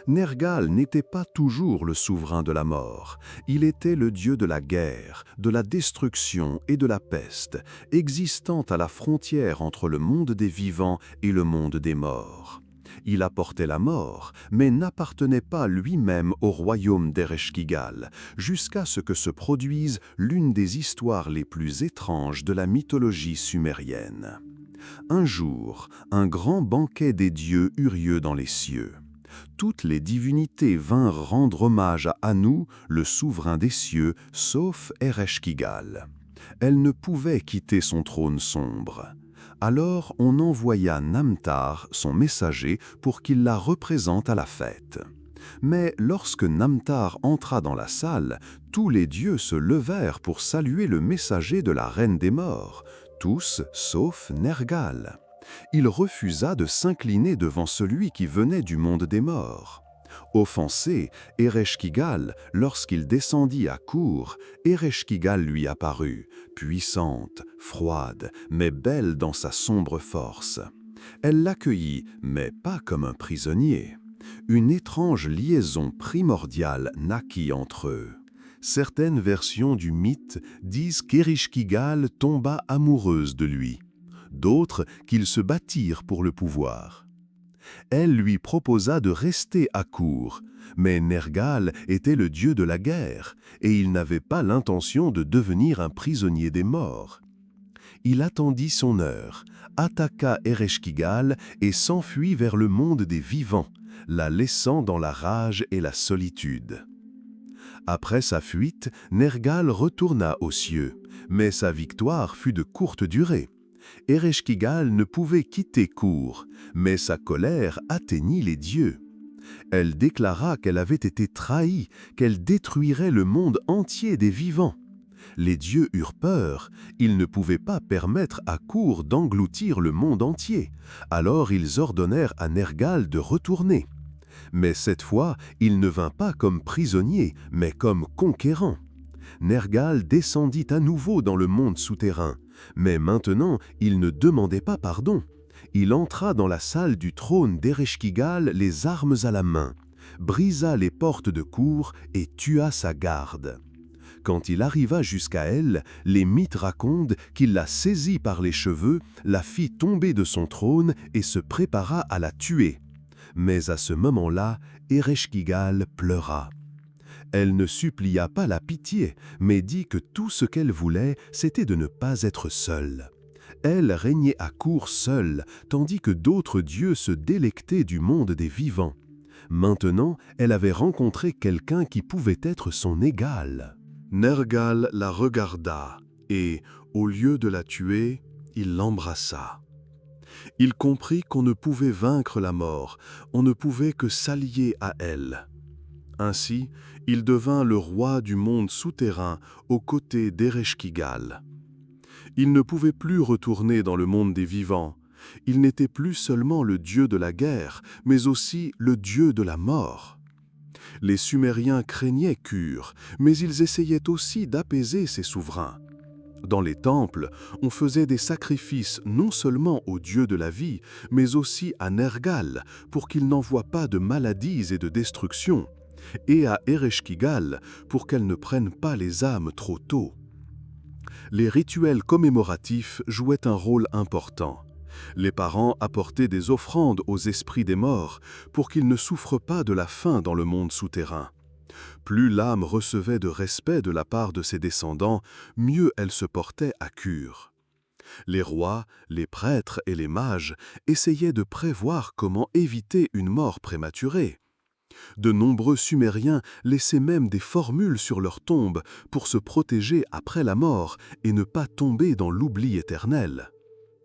Nergal n'était pas toujours le souverain de la mort, il était le dieu de la guerre, de la destruction et de la peste, existant à la frontière entre le monde des vivants et le monde des morts. Il apportait la mort, mais n'appartenait pas lui-même au royaume d'Ereshkigal, jusqu'à ce que se produise l'une des histoires les plus étranges de la mythologie sumérienne. Un jour, un grand banquet des dieux eut lieu dans les cieux. Toutes les divinités vinrent rendre hommage à Anu, le souverain des cieux, sauf Ereshkigal. Elle ne pouvait quitter son trône sombre. Alors on envoya Namtar, son messager, pour qu'il la représente à la fête. Mais lorsque Namtar entra dans la salle, tous les dieux se levèrent pour saluer le messager de la reine des morts, tous sauf Nergal. Il refusa de s'incliner devant celui qui venait du monde des morts. Offensé, Ereshkigal, lorsqu'il descendit à Kour, Ereshkigal lui apparut, puissante, froide, mais belle dans sa sombre force. Elle l'accueillit, mais pas comme un prisonnier. Une étrange liaison primordiale naquit entre eux. Certaines versions du mythe disent qu'Ereshkigal tomba amoureuse de lui. D'autres qu'ils se battirent pour le pouvoir. Elle lui proposa de rester à Kour, mais Nergal était le dieu de la guerre, et il n'avait pas l'intention de devenir un prisonnier des morts. Il attendit son heure, attaqua Ereshkigal et s'enfuit vers le monde des vivants, la laissant dans la rage et la solitude. Après sa fuite, Nergal retourna aux cieux, mais sa victoire fut de courte durée. Ereshkigal ne pouvait quitter Kour, mais sa colère atteignit les dieux. Elle déclara qu'elle avait été trahie, qu'elle détruirait le monde entier des vivants. Les dieux eurent peur, ils ne pouvaient pas permettre à Kour d'engloutir le monde entier, alors ils ordonnèrent à Nergal de retourner. Mais cette fois, il ne vint pas comme prisonnier, mais comme conquérant. Nergal descendit à nouveau dans le monde souterrain, mais maintenant il ne demandait pas pardon. Il entra dans la salle du trône d'Ereshkigal les armes à la main, brisa les portes de Kour et tua sa garde. Quand il arriva jusqu'à elle, les mythes racontent qu'il la saisit par les cheveux, la fit tomber de son trône et se prépara à la tuer. Mais à ce moment-là, Ereshkigal pleura. Elle ne supplia pas la pitié, mais dit que tout ce qu'elle voulait, c'était de ne pas être seule. Elle régnait à Kour seule, tandis que d'autres dieux se délectaient du monde des vivants. Maintenant, elle avait rencontré quelqu'un qui pouvait être son égal. Nergal la regarda et, au lieu de la tuer, il l'embrassa. Il comprit qu'on ne pouvait vaincre la mort, on ne pouvait que s'allier à elle. Ainsi, il devint le roi du monde souterrain aux côtés d'Ereshkigal. Il ne pouvait plus retourner dans le monde des vivants. Il n'était plus seulement le dieu de la guerre, mais aussi le dieu de la mort. Les Sumériens craignaient Kur, mais ils essayaient aussi d'apaiser ses souverains. Dans les temples, on faisait des sacrifices non seulement au dieu de la vie, mais aussi à Nergal, pour qu'il n'envoie pas de maladies et de destruction, et à Ereshkigal, pour qu'elle ne prenne pas les âmes trop tôt. Les rituels commémoratifs jouaient un rôle important. Les parents apportaient des offrandes aux esprits des morts pour qu'ils ne souffrent pas de la faim dans le monde souterrain. Plus l'âme recevait de respect de la part de ses descendants, mieux elle se portait à Kur. Les rois, les prêtres et les mages essayaient de prévoir comment éviter une mort prématurée. De nombreux Sumériens laissaient même des formules sur leur tombe pour se protéger après la mort et ne pas tomber dans l'oubli éternel.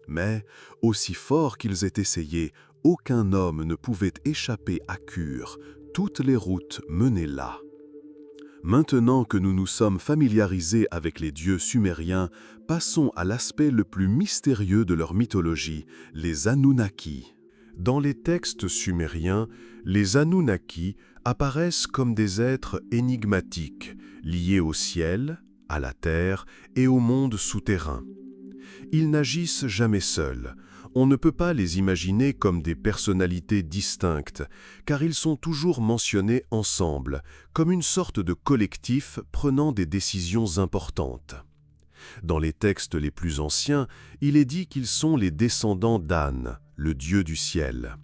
Mais, aussi fort qu'ils aient essayé, aucun homme ne pouvait échapper à Kur. Toutes les routes menaient là. Maintenant que nous nous sommes familiarisés avec les dieux sumériens, passons à l'aspect le plus mystérieux de leur mythologie, les Anunnaki. Dans les textes sumériens, les Anunnaki apparaissent comme des êtres énigmatiques, liés au ciel, à la terre et au monde souterrain. Ils n'agissent jamais seuls. On ne peut pas les imaginer comme des personnalités distinctes, car ils sont toujours mentionnés ensemble, comme une sorte de collectif prenant des décisions importantes. Dans les textes les plus anciens, il est dit qu'ils sont les descendants d'An, le dieu du ciel.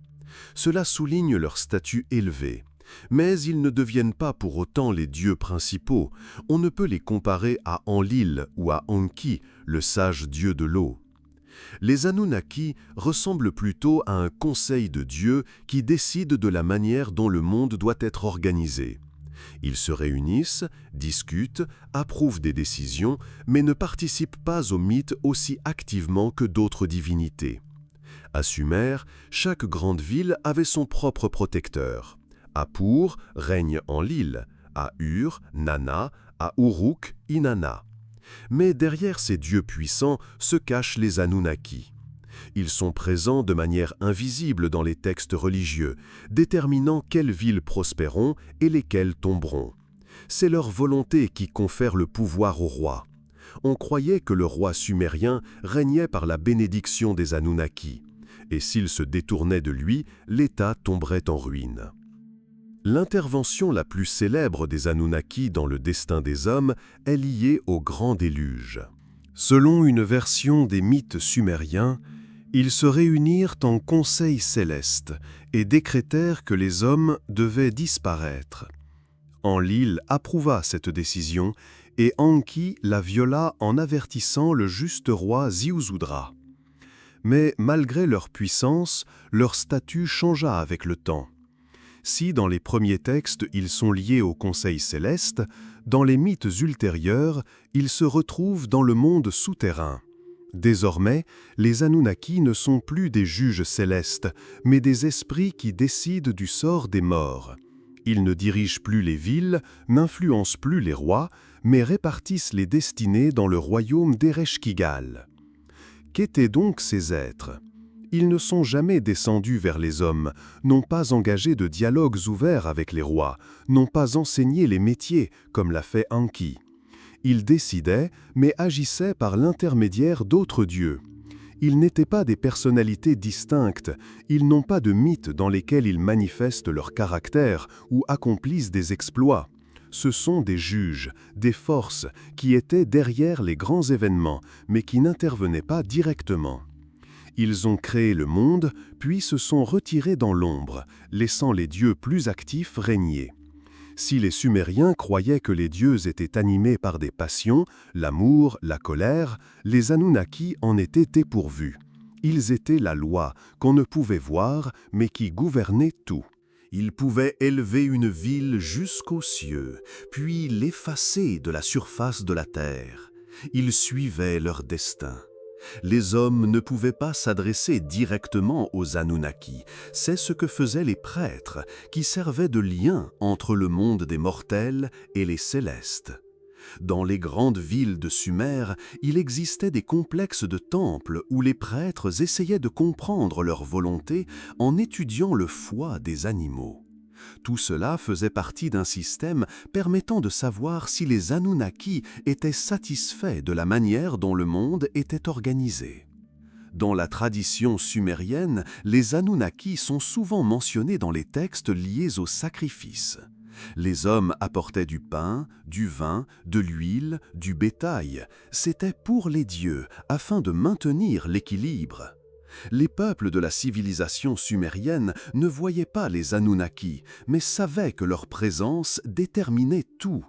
Cela souligne leur statut élevé. Mais ils ne deviennent pas pour autant les dieux principaux. On ne peut les comparer à Enlil ou à Enki, le sage dieu de l'eau. Les Anunnaki ressemblent plutôt à un conseil de dieux qui décide de la manière dont le monde doit être organisé. Ils se réunissent, discutent, approuvent des décisions, mais ne participent pas au mythe aussi activement que d'autres divinités. À Sumer, chaque grande ville avait son propre protecteur. À Pour règne Enlil, à Ur, Nana, à Uruk, Inanna. Mais derrière ces dieux puissants se cachent les Anunnaki. Ils sont présents de manière invisible dans les textes religieux, déterminant quelles villes prospéreront et lesquelles tomberont. C'est leur volonté qui confère le pouvoir au roi. On croyait que le roi sumérien régnait par la bénédiction des Anunnaki, et s'il se détournait de lui, l'État tomberait en ruine. L'intervention la plus célèbre des Anunnaki dans le destin des hommes est liée au grand déluge. Selon une version des mythes sumériens, ils se réunirent en conseil céleste et décrétèrent que les hommes devaient disparaître. Enlil approuva cette décision et Enki la viola en avertissant le juste roi Ziusudra. Mais malgré leur puissance, leur statut changea avec le temps. Si dans les premiers textes ils sont liés au conseil céleste, dans les mythes ultérieurs, ils se retrouvent dans le monde souterrain. Désormais, les Anunnaki ne sont plus des juges célestes, mais des esprits qui décident du sort des morts. Ils ne dirigent plus les villes, n'influencent plus les rois, mais répartissent les destinées dans le royaume d'Ereshkigal. Qu'étaient donc ces êtres ? Ils ne sont jamais descendus vers les hommes, n'ont pas engagé de dialogues ouverts avec les rois, n'ont pas enseigné les métiers, comme l'a fait Enki. Ils décidaient, mais agissaient par l'intermédiaire d'autres dieux. Ils n'étaient pas des personnalités distinctes, ils n'ont pas de mythes dans lesquels ils manifestent leur caractère ou accomplissent des exploits. Ce sont des juges, des forces, qui étaient derrière les grands événements, mais qui n'intervenaient pas directement. Ils ont créé le monde, puis se sont retirés dans l'ombre, laissant les dieux plus actifs régner. Si les Sumériens croyaient que les dieux étaient animés par des passions, l'amour, la colère, les Anunnaki en étaient dépourvus. Ils étaient la loi, qu'on ne pouvait voir, mais qui gouvernait tout. Ils pouvaient élever une ville jusqu'aux cieux, puis l'effacer de la surface de la terre. Ils suivaient leur destin. Les hommes ne pouvaient pas s'adresser directement aux Anunnaki. C'est ce que faisaient les prêtres, qui servaient de lien entre le monde des mortels et les célestes. Dans les grandes villes de Sumer, il existait des complexes de temples où les prêtres essayaient de comprendre leur volonté en étudiant le foie des animaux. Tout cela faisait partie d'un système permettant de savoir si les Anunnaki étaient satisfaits de la manière dont le monde était organisé. Dans la tradition sumérienne, les Anunnaki sont souvent mentionnés dans les textes liés aux sacrifices. Les hommes apportaient du pain, du vin, de l'huile, du bétail. C'était pour les dieux, afin de maintenir l'équilibre. Les peuples de la civilisation sumérienne ne voyaient pas les Anunnaki, mais savaient que leur présence déterminait tout.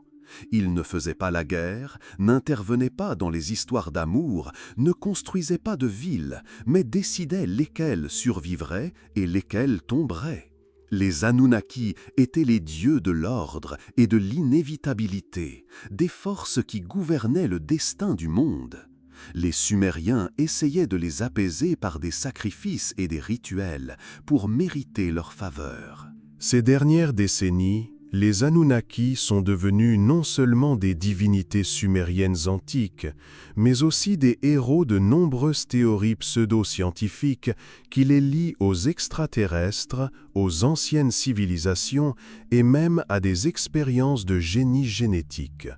Ils ne faisaient pas la guerre, n'intervenaient pas dans les histoires d'amour, ne construisaient pas de villes, mais décidaient lesquelles survivraient et lesquelles tomberaient. Les Anunnaki étaient les dieux de l'ordre et de l'inévitabilité, des forces qui gouvernaient le destin du monde. Les Sumériens essayaient de les apaiser par des sacrifices et des rituels pour mériter leur faveur. Ces dernières décennies, les Anunnaki sont devenus non seulement des divinités sumériennes antiques, mais aussi des héros de nombreuses théories pseudo-scientifiques qui les lient aux extraterrestres, aux anciennes civilisations et même à des expériences de génie génétique.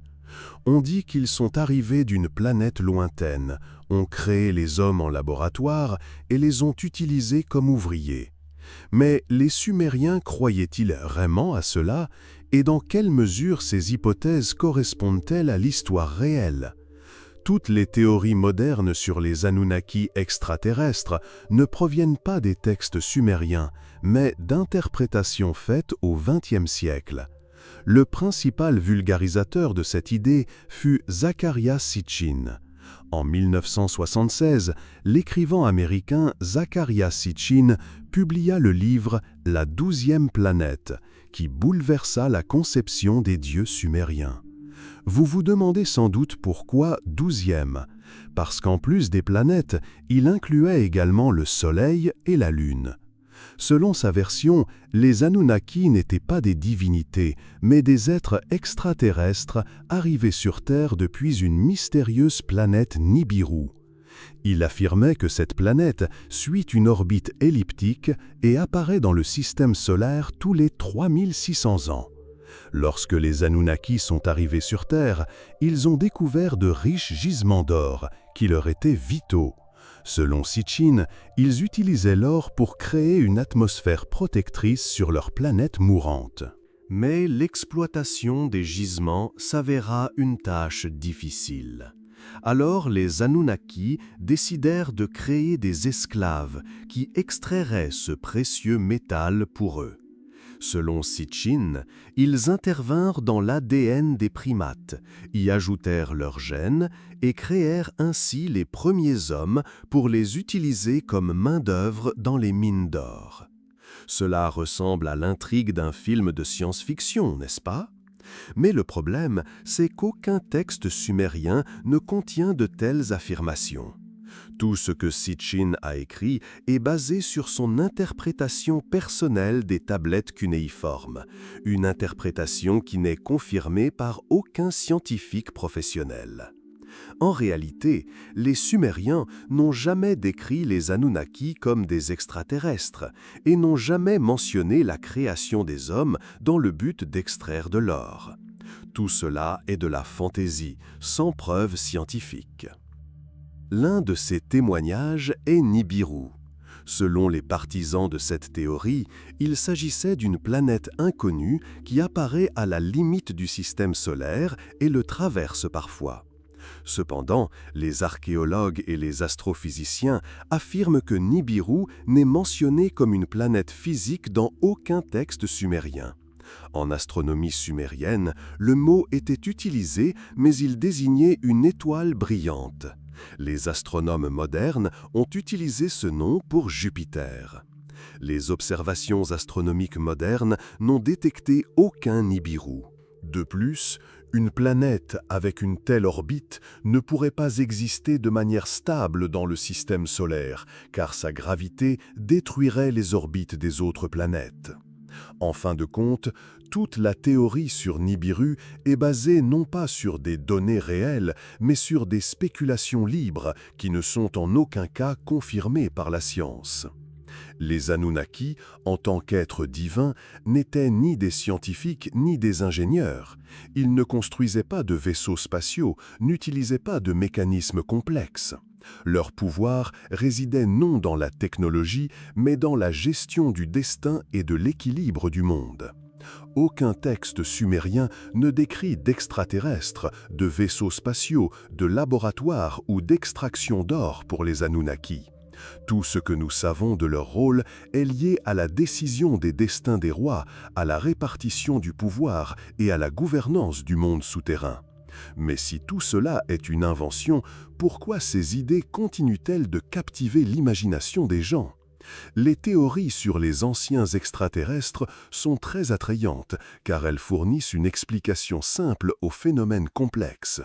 On dit qu'ils sont arrivés d'une planète lointaine, ont créé les hommes en laboratoire et les ont utilisés comme ouvriers. Mais les Sumériens croyaient-ils vraiment à cela, et dans quelle mesure ces hypothèses correspondent-elles à l'histoire réelle? Toutes les théories modernes sur les Anunnaki extraterrestres ne proviennent pas des textes sumériens, mais d'interprétations faites au XXe siècle. Le principal vulgarisateur de cette idée fut Zecharia Sitchin. En 1976, l'écrivain américain Zecharia Sitchin publia le livre « La 12e planète » qui bouleversa la conception des dieux sumériens. Vous vous demandez sans doute pourquoi 12e, parce qu'en plus des planètes, il incluait également le Soleil et la Lune. Selon sa version, les Anunnaki n'étaient pas des divinités, mais des êtres extraterrestres arrivés sur Terre depuis une mystérieuse planète Nibiru. Il affirmait que cette planète suit une orbite elliptique et apparaît dans le système solaire tous les 3600 ans. Lorsque les Anunnaki sont arrivés sur Terre, ils ont découvert de riches gisements d'or qui leur étaient vitaux. Selon Sitchin, ils utilisaient l'or pour créer une atmosphère protectrice sur leur planète mourante. Mais l'exploitation des gisements s'avéra une tâche difficile. Alors les Anunnaki décidèrent de créer des esclaves qui extrairaient ce précieux métal pour eux. Selon Sitchin, ils intervinrent dans l'ADN des primates, y ajoutèrent leurs gènes et créèrent ainsi les premiers hommes pour les utiliser comme main-d'œuvre dans les mines d'or. Cela ressemble à l'intrigue d'un film de science-fiction, n'est-ce pas? Mais le problème, c'est qu'aucun texte sumérien ne contient de telles affirmations. Tout ce que Sitchin a écrit est basé sur son interprétation personnelle des tablettes cunéiformes, une interprétation qui n'est confirmée par aucun scientifique professionnel. En réalité, les Sumériens n'ont jamais décrit les Anunnaki comme des extraterrestres et n'ont jamais mentionné la création des hommes dans le but d'extraire de l'or. Tout cela est de la fantaisie, sans preuve scientifique. L'un de ces témoignages est Nibiru. Selon les partisans de cette théorie, il s'agissait d'une planète inconnue qui apparaît à la limite du système solaire et le traverse parfois. Cependant, les archéologues et les astrophysiciens affirment que Nibiru n'est mentionné comme une planète physique dans aucun texte sumérien. En astronomie sumérienne, le mot était utilisé, mais il désignait une étoile brillante. Les astronomes modernes ont utilisé ce nom pour Jupiter. Les observations astronomiques modernes n'ont détecté aucun Nibiru. De plus, une planète avec une telle orbite ne pourrait pas exister de manière stable dans le système solaire, car sa gravité détruirait les orbites des autres planètes. En fin de compte, toute la théorie sur Nibiru est basée non pas sur des données réelles, mais sur des spéculations libres qui ne sont en aucun cas confirmées par la science. Les Anunnaki, en tant qu'êtres divins, n'étaient ni des scientifiques ni des ingénieurs. Ils ne construisaient pas de vaisseaux spatiaux, n'utilisaient pas de mécanismes complexes. Leur pouvoir résidait non dans la technologie, mais dans la gestion du destin et de l'équilibre du monde. Aucun texte sumérien ne décrit d'extraterrestres, de vaisseaux spatiaux, de laboratoires ou d'extraction d'or pour les Anunnaki. Tout ce que nous savons de leur rôle est lié à la décision des destins des rois, à la répartition du pouvoir et à la gouvernance du monde souterrain. Mais si tout cela est une invention, pourquoi ces idées continuent-elles de captiver l'imagination des gens ? Les théories sur les anciens extraterrestres sont très attrayantes, car elles fournissent une explication simple aux phénomènes complexes.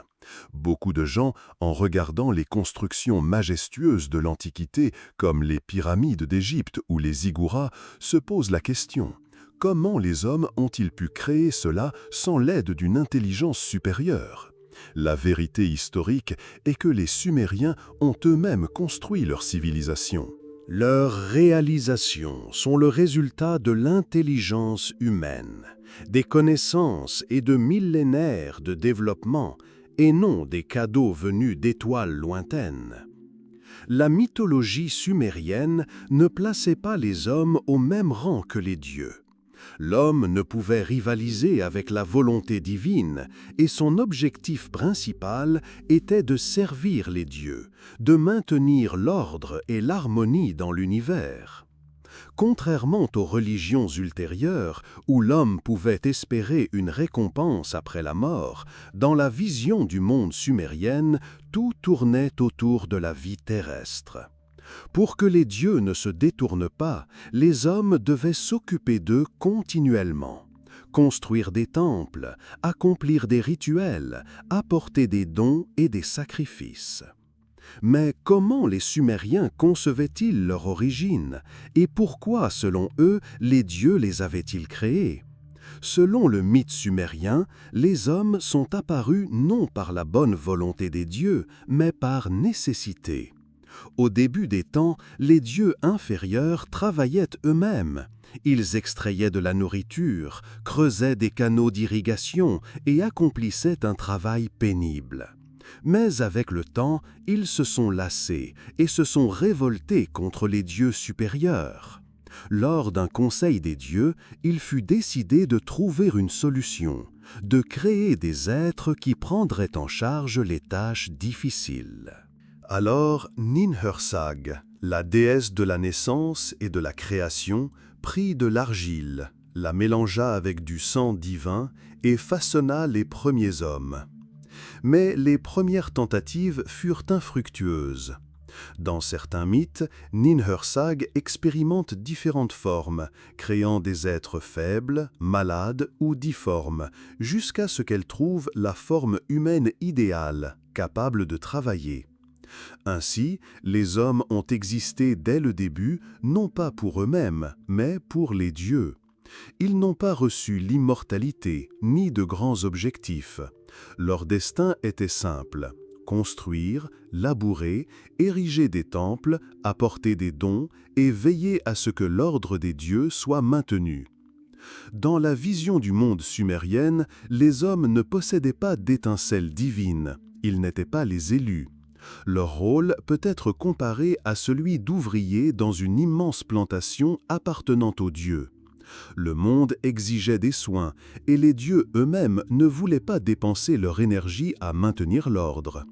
Beaucoup de gens, en regardant les constructions majestueuses de l'Antiquité, comme les pyramides d'Égypte ou les ziggourats, se posent la question: comment les hommes ont-ils pu créer cela sans l'aide d'une intelligence supérieure ? La vérité historique est que les Sumériens ont eux-mêmes construit leur civilisation. Leurs réalisations sont le résultat de l'intelligence humaine, des connaissances et de millénaires de développement, et non des cadeaux venus d'étoiles lointaines. La mythologie sumérienne ne plaçait pas les hommes au même rang que les dieux. L'homme ne pouvait rivaliser avec la volonté divine et son objectif principal était de servir les dieux, de maintenir l'ordre et l'harmonie dans l'univers. Contrairement aux religions ultérieures, où l'homme pouvait espérer une récompense après la mort, dans la vision du monde sumérienne, tout tournait autour de la vie terrestre. Pour que les dieux ne se détournent pas, les hommes devaient s'occuper d'eux continuellement. Construire des temples, accomplir des rituels, apporter des dons et des sacrifices. Mais comment les Sumériens concevaient-ils leur origine et pourquoi, selon eux, les dieux les avaient-ils créés? Selon le mythe sumérien, les hommes sont apparus non par la bonne volonté des dieux, mais par nécessité. Au début des temps, les dieux inférieurs travaillaient eux-mêmes. Ils extrayaient de la nourriture, creusaient des canaux d'irrigation et accomplissaient un travail pénible. Mais avec le temps, ils se sont lassés et se sont révoltés contre les dieux supérieurs. Lors d'un conseil des dieux, il fut décidé de trouver une solution, de créer des êtres qui prendraient en charge les tâches difficiles. Alors Ninhursag, la déesse de la naissance et de la création, prit de l'argile, la mélangea avec du sang divin et façonna les premiers hommes. Mais les premières tentatives furent infructueuses. Dans certains mythes, Ninhursag expérimente différentes formes, créant des êtres faibles, malades ou difformes, jusqu'à ce qu'elle trouve la forme humaine idéale, capable de travailler. Ainsi, les hommes ont existé dès le début, non pas pour eux-mêmes, mais pour les dieux. Ils n'ont pas reçu l'immortalité, ni de grands objectifs. Leur destin était simple: construire, labourer, ériger des temples, apporter des dons et veiller à ce que l'ordre des dieux soit maintenu. Dans la vision du monde sumérienne, les hommes ne possédaient pas d'étincelles divines, ils n'étaient pas les élus. Leur rôle peut être comparé à celui d'ouvriers dans une immense plantation appartenant aux dieux. Le monde exigeait des soins, et les dieux eux-mêmes ne voulaient pas dépenser leur énergie à maintenir l'ordre.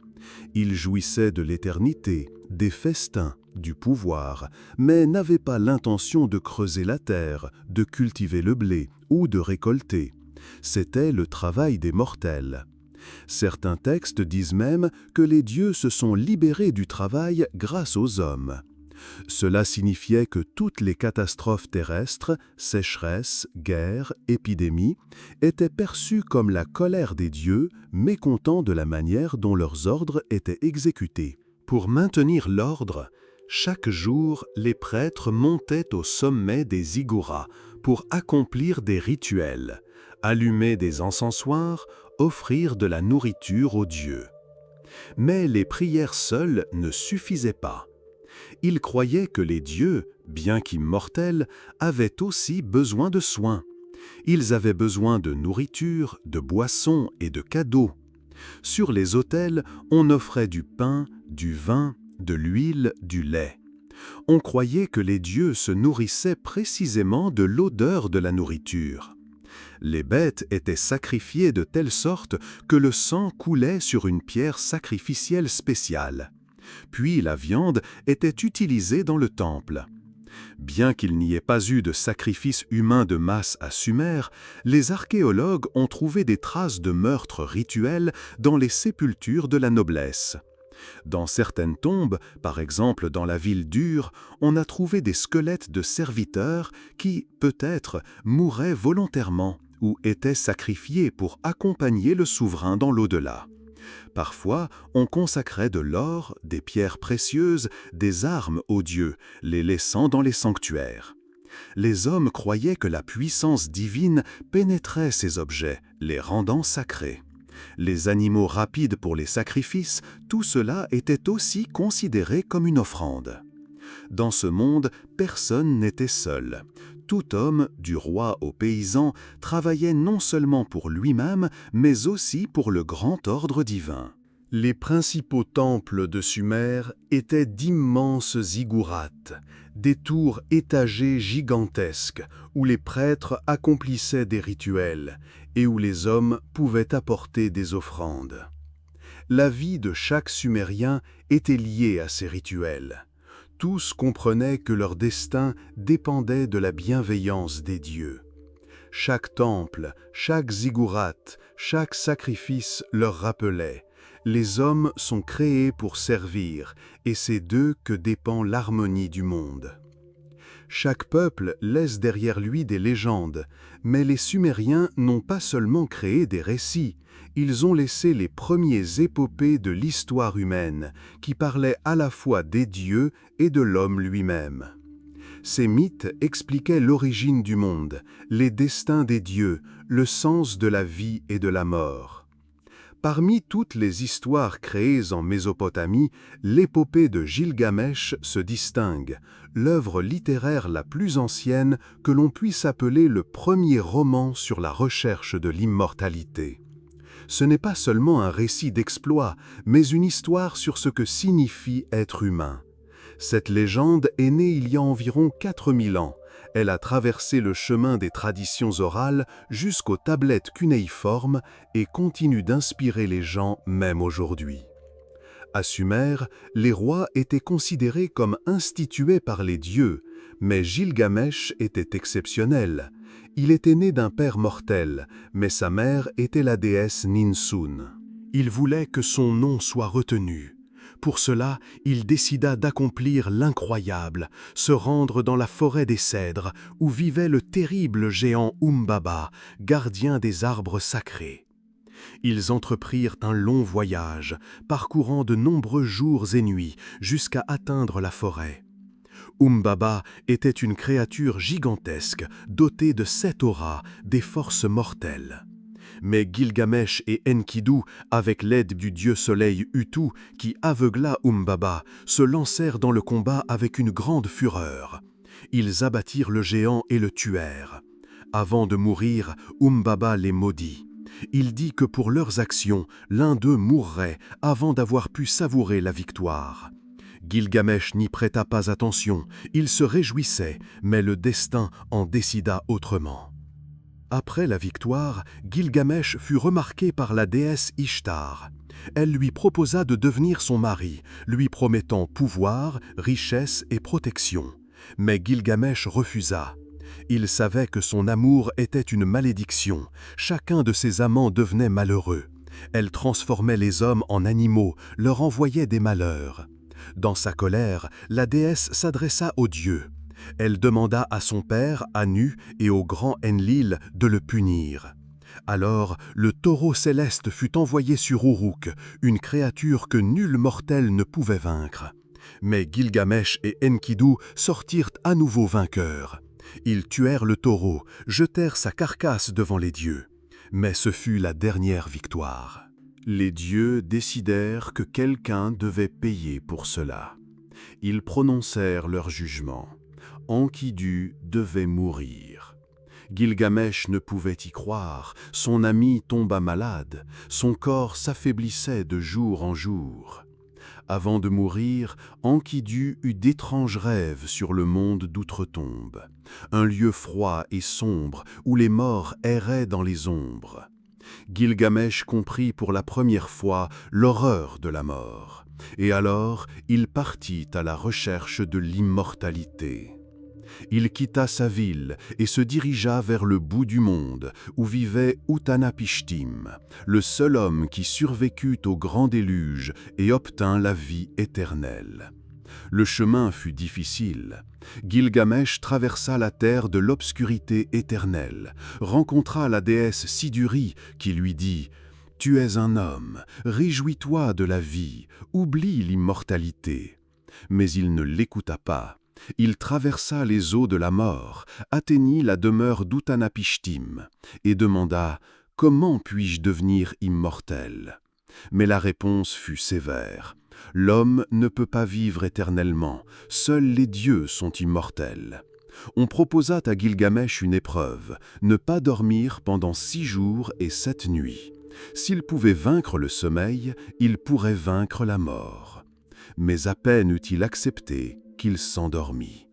Ils jouissaient de l'éternité, des festins, du pouvoir, mais n'avaient pas l'intention de creuser la terre, de cultiver le blé ou de récolter. C'était le travail des mortels. Certains textes disent même que les dieux se sont libérés du travail grâce aux hommes. Cela signifiait que toutes les catastrophes terrestres, sécheresse, guerre, épidémies, étaient perçues comme la colère des dieux, mécontents de la manière dont leurs ordres étaient exécutés. Pour maintenir l'ordre, chaque jour, les prêtres montaient au sommet des ziggourats pour accomplir des rituels, allumer des encensoirs, offrir de la nourriture aux dieux. Mais les prières seules ne suffisaient pas. Ils croyaient que les dieux, bien qu'immortels, avaient aussi besoin de soins. Ils avaient besoin de nourriture, de boissons et de cadeaux. Sur les autels, on offrait du pain, du vin, de l'huile, du lait. On croyait que les dieux se nourrissaient précisément de l'odeur de la nourriture. Les bêtes étaient sacrifiées de telle sorte que le sang coulait sur une pierre sacrificielle spéciale. Puis la viande était utilisée dans le temple. Bien qu'il n'y ait pas eu de sacrifice humain de masse à Sumer, les archéologues ont trouvé des traces de meurtres rituels dans les sépultures de la noblesse. Dans certaines tombes, par exemple dans la ville d'Ur, on a trouvé des squelettes de serviteurs qui, peut-être, mouraient volontairement ou étaient sacrifiés pour accompagner le souverain dans l'au-delà. Parfois, on consacrait de l'or, des pierres précieuses, des armes aux dieux, les laissant dans les sanctuaires. Les hommes croyaient que la puissance divine pénétrait ces objets, les rendant sacrés. Les animaux rapides pour les sacrifices, tout cela était aussi considéré comme une offrande. Dans ce monde, personne n'était seul. Tout homme, du roi au paysan, travaillait non seulement pour lui-même, mais aussi pour le grand ordre divin. Les principaux temples de Sumer étaient d'immenses ziggourats, des tours étagées gigantesques, où les prêtres accomplissaient des rituels et où les hommes pouvaient apporter des offrandes. La vie de chaque Sumérien était liée à ces rituels. Tous comprenaient que leur destin dépendait de la bienveillance des dieux. Chaque temple, chaque ziggurat, chaque sacrifice leur rappelait « Les hommes sont créés pour servir, et c'est d'eux que dépend l'harmonie du monde ». Chaque peuple laisse derrière lui des légendes, mais les Sumériens n'ont pas seulement créé des récits, ils ont laissé les premiers épopées de l'histoire humaine, qui parlaient à la fois des dieux et de l'homme lui-même. Ces mythes expliquaient l'origine du monde, les destins des dieux, le sens de la vie et de la mort. Parmi toutes les histoires créées en Mésopotamie, l'épopée de Gilgamesh se distingue, l'œuvre littéraire la plus ancienne que l'on puisse appeler le premier roman sur la recherche de l'immortalité. Ce n'est pas seulement un récit d'exploit, mais une histoire sur ce que signifie être humain. Cette légende est née il y a environ 4000 ans. Elle a traversé le chemin des traditions orales jusqu'aux tablettes cunéiformes et continue d'inspirer les gens même aujourd'hui. À Sumer, les rois étaient considérés comme institués par les dieux, mais Gilgamesh était exceptionnel. Il était né d'un père mortel, mais sa mère était la déesse Ninsun. Il voulait que son nom soit retenu. Pour cela, il décida d'accomplir l'incroyable, se rendre dans la forêt des cèdres, où vivait le terrible géant Umbaba, gardien des arbres sacrés. Ils entreprirent un long voyage, parcourant de nombreux jours et nuits, jusqu'à atteindre la forêt. Umbaba était une créature gigantesque, dotée de 7 auras, des forces mortelles. Mais Gilgamesh et Enkidu, avec l'aide du dieu soleil Utu, qui aveugla Umbaba, se lancèrent dans le combat avec une grande fureur. Ils abattirent le géant et le tuèrent. Avant de mourir, Umbaba les maudit. Il dit que pour leurs actions, l'un d'eux mourrait avant d'avoir pu savourer la victoire. Gilgamesh n'y prêta pas attention, il se réjouissait, mais le destin en décida autrement. Après la victoire, Gilgamesh fut remarqué par la déesse Ishtar. Elle lui proposa de devenir son mari, lui promettant pouvoir, richesse et protection. Mais Gilgamesh refusa. Il savait que son amour était une malédiction. Chacun de ses amants devenait malheureux. Elle transformait les hommes en animaux, leur envoyait des malheurs. Dans sa colère, la déesse s'adressa aux dieux. Elle demanda à son père, Anu, et au grand Enlil de le punir. Alors, le taureau céleste fut envoyé sur Uruk, une créature que nul mortel ne pouvait vaincre. Mais Gilgamesh et Enkidu sortirent à nouveau vainqueurs. Ils tuèrent le taureau, jetèrent sa carcasse devant les dieux. Mais ce fut la dernière victoire. Les dieux décidèrent que quelqu'un devait payer pour cela. Ils prononcèrent leur jugement. Enkidu devait mourir. Gilgamesh ne pouvait y croire, son ami tomba malade, son corps s'affaiblissait de jour en jour. Avant de mourir, Enkidu eut d'étranges rêves sur le monde d'outre-tombe, un lieu froid et sombre où les morts erraient dans les ombres. Gilgamesh comprit pour la première fois l'horreur de la mort, et alors il partit à la recherche de l'immortalité. Il quitta sa ville et se dirigea vers le bout du monde, où vivait Utnapishtim, le seul homme qui survécut au grand déluge et obtint la vie éternelle. Le chemin fut difficile. Gilgamesh traversa la terre de l'obscurité éternelle, rencontra la déesse Siduri qui lui dit « Tu es un homme, réjouis-toi de la vie, oublie l'immortalité. » Mais il ne l'écouta pas. Il traversa les eaux de la mort, atteignit la demeure d'Utnapishtim et demanda « Comment puis-je devenir immortel ?» Mais la réponse fut sévère. L'homme ne peut pas vivre éternellement, seuls les dieux sont immortels. On proposa à Gilgamesh une épreuve, ne pas dormir pendant 6 jours et 7 nuits. S'il pouvait vaincre le sommeil, il pourrait vaincre la mort. Mais à peine eut-il accepté qu'il s'endormit.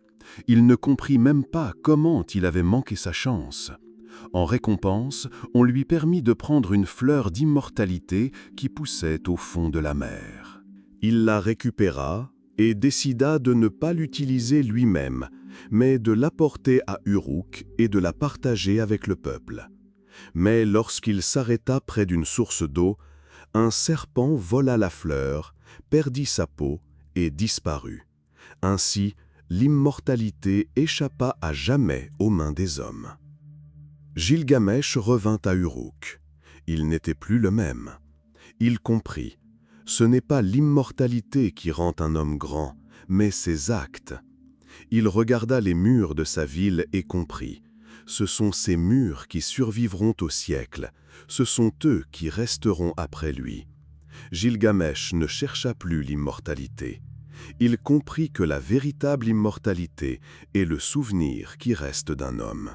Il ne comprit même pas comment il avait manqué sa chance. En récompense, on lui permit de prendre une fleur d'immortalité qui poussait au fond de la mer. Il la récupéra et décida de ne pas l'utiliser lui-même, mais de l'apporter à Uruk et de la partager avec le peuple. Mais lorsqu'il s'arrêta près d'une source d'eau, un serpent vola la fleur, perdit sa peau et disparut. Ainsi, l'immortalité échappa à jamais aux mains des hommes. Gilgamesh revint à Uruk. Il n'était plus le même. Il comprit. Ce n'est pas l'immortalité qui rend un homme grand, mais ses actes. Il regarda les murs de sa ville et comprit. Ce sont ces murs qui survivront au siècle. Ce sont eux qui resteront après lui. Gilgamesh ne chercha plus l'immortalité. Il comprit que la véritable immortalité est le souvenir qui reste d'un homme.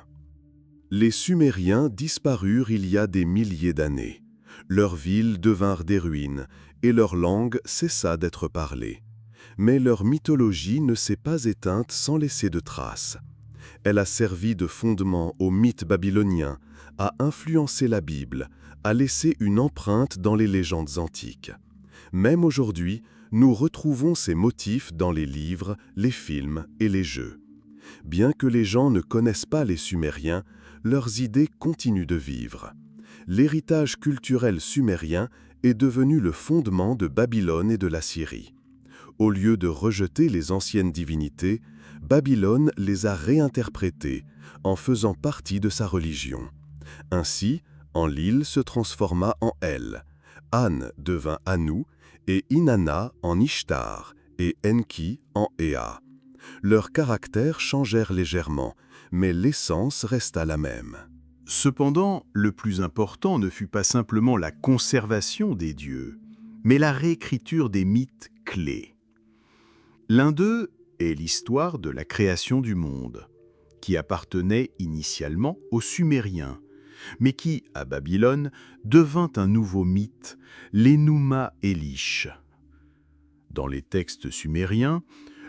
Les Sumériens disparurent il y a des milliers d'années. Leurs villes devinrent des ruines et leur langue cessa d'être parlée. Mais leur mythologie ne s'est pas éteinte sans laisser de traces. Elle a servi de fondement au mythe babylonien, a influencé la Bible, a laissé une empreinte dans les légendes antiques. Même aujourd'hui, nous retrouvons ces motifs dans les livres, les films et les jeux. Bien que les gens ne connaissent pas les Sumériens, leurs idées continuent de vivre. L'héritage culturel sumérien est devenu le fondement de Babylone et de la Syrie. Au lieu de rejeter les anciennes divinités, Babylone les a réinterprétées en faisant partie de sa religion. Ainsi, Enlil se transforma en El, An devint Anu, et Inanna en Ishtar, et Enki en Ea. Leurs caractères changèrent légèrement, mais l'essence resta la même. Cependant, le plus important ne fut pas simplement la conservation des dieux, mais la réécriture des mythes clés. L'un d'eux est l'histoire de la création du monde, qui appartenait initialement aux Sumériens, mais qui, à Babylone, devint un nouveau mythe, l'Enuma Elish. Dans les textes sumériens,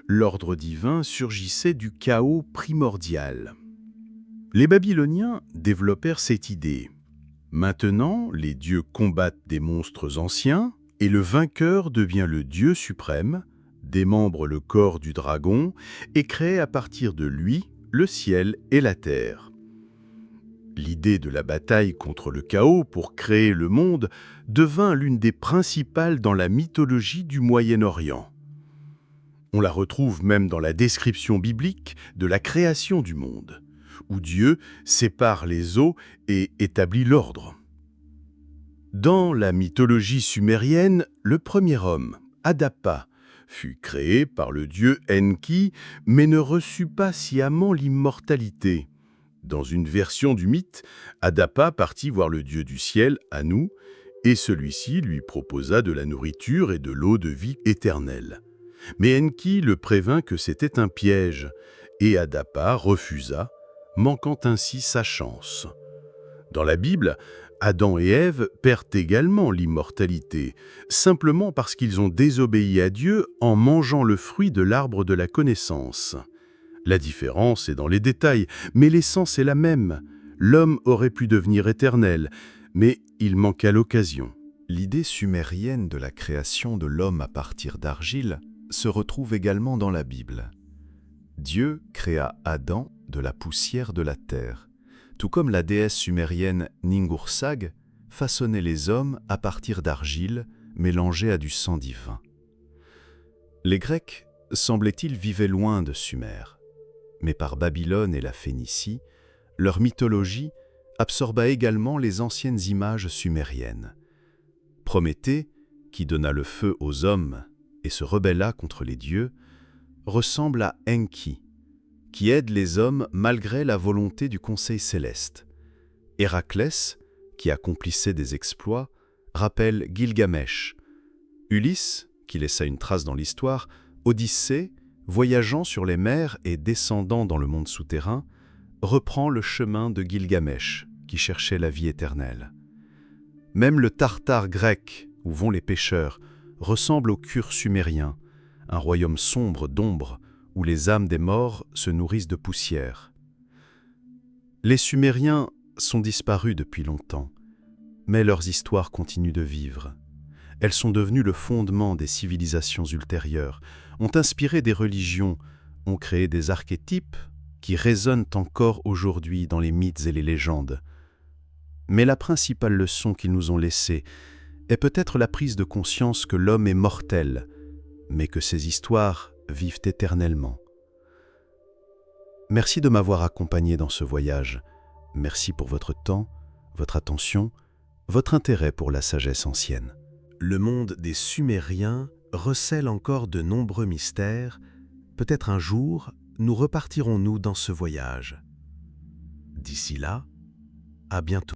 l'ordre divin surgissait du chaos primordial. Les Babyloniens développèrent cette idée. Maintenant, les dieux combattent des monstres anciens, et le vainqueur devient le dieu suprême, démembre le corps du dragon et crée à partir de lui le ciel et la terre. L'idée de la bataille contre le chaos pour créer le monde devint l'une des principales dans la mythologie du Moyen-Orient. On la retrouve même dans la description biblique de la création du monde, où Dieu sépare les eaux et établit l'ordre. Dans la mythologie sumérienne, le premier homme, Adapa, fut créé par le dieu Enki, mais ne reçut pas sciemment l'immortalité. Dans une version du mythe, Adapa partit voir le dieu du ciel, Anu, et celui-ci lui proposa de la nourriture et de l'eau de vie éternelle. Mais Enki le prévint que c'était un piège, et Adapa refusa, manquant ainsi sa chance. Dans la Bible, Adam et Ève perdent également l'immortalité, simplement parce qu'ils ont désobéi à Dieu en mangeant le fruit de l'arbre de la connaissance. La différence est dans les détails, mais l'essence est la même. L'homme aurait pu devenir éternel, mais il manqua l'occasion. L'idée sumérienne de la création de l'homme à partir d'argile se retrouve également dans la Bible. Dieu créa Adam de la poussière de la terre, tout comme la déesse sumérienne Ningursag façonnait les hommes à partir d'argile mélangée à du sang divin. Les Grecs, semblait-il, vivaient loin de Sumer, mais par Babylone et la Phénicie, leur mythologie absorba également les anciennes images sumériennes. Prométhée, qui donna le feu aux hommes et se rebella contre les dieux, ressemble à Enki, qui aide les hommes malgré la volonté du Conseil céleste. Héraclès, qui accomplissait des exploits, rappelle Gilgamesh. Ulysse, qui laissa une trace dans l'histoire, Odyssée, voyageant sur les mers et descendant dans le monde souterrain, reprend le chemin de Gilgamesh, qui cherchait la vie éternelle. Même le Tartare grec, où vont les pêcheurs, ressemble au Kur sumérien, un royaume sombre d'ombre où les âmes des morts se nourrissent de poussière. Les Sumériens sont disparus depuis longtemps, mais leurs histoires continuent de vivre. Elles sont devenues le fondement des civilisations ultérieures, ont inspiré des religions, ont créé des archétypes qui résonnent encore aujourd'hui dans les mythes et les légendes. Mais la principale leçon qu'ils nous ont laissée est peut-être la prise de conscience que l'homme est mortel, mais que ses histoires vivent éternellement. Merci de m'avoir accompagné dans ce voyage. Merci pour votre temps, votre attention, votre intérêt pour la sagesse ancienne. Le monde des Sumériens recèle encore de nombreux mystères. Peut-être un jour, nous repartirons-nous dans ce voyage. D'ici là, à bientôt.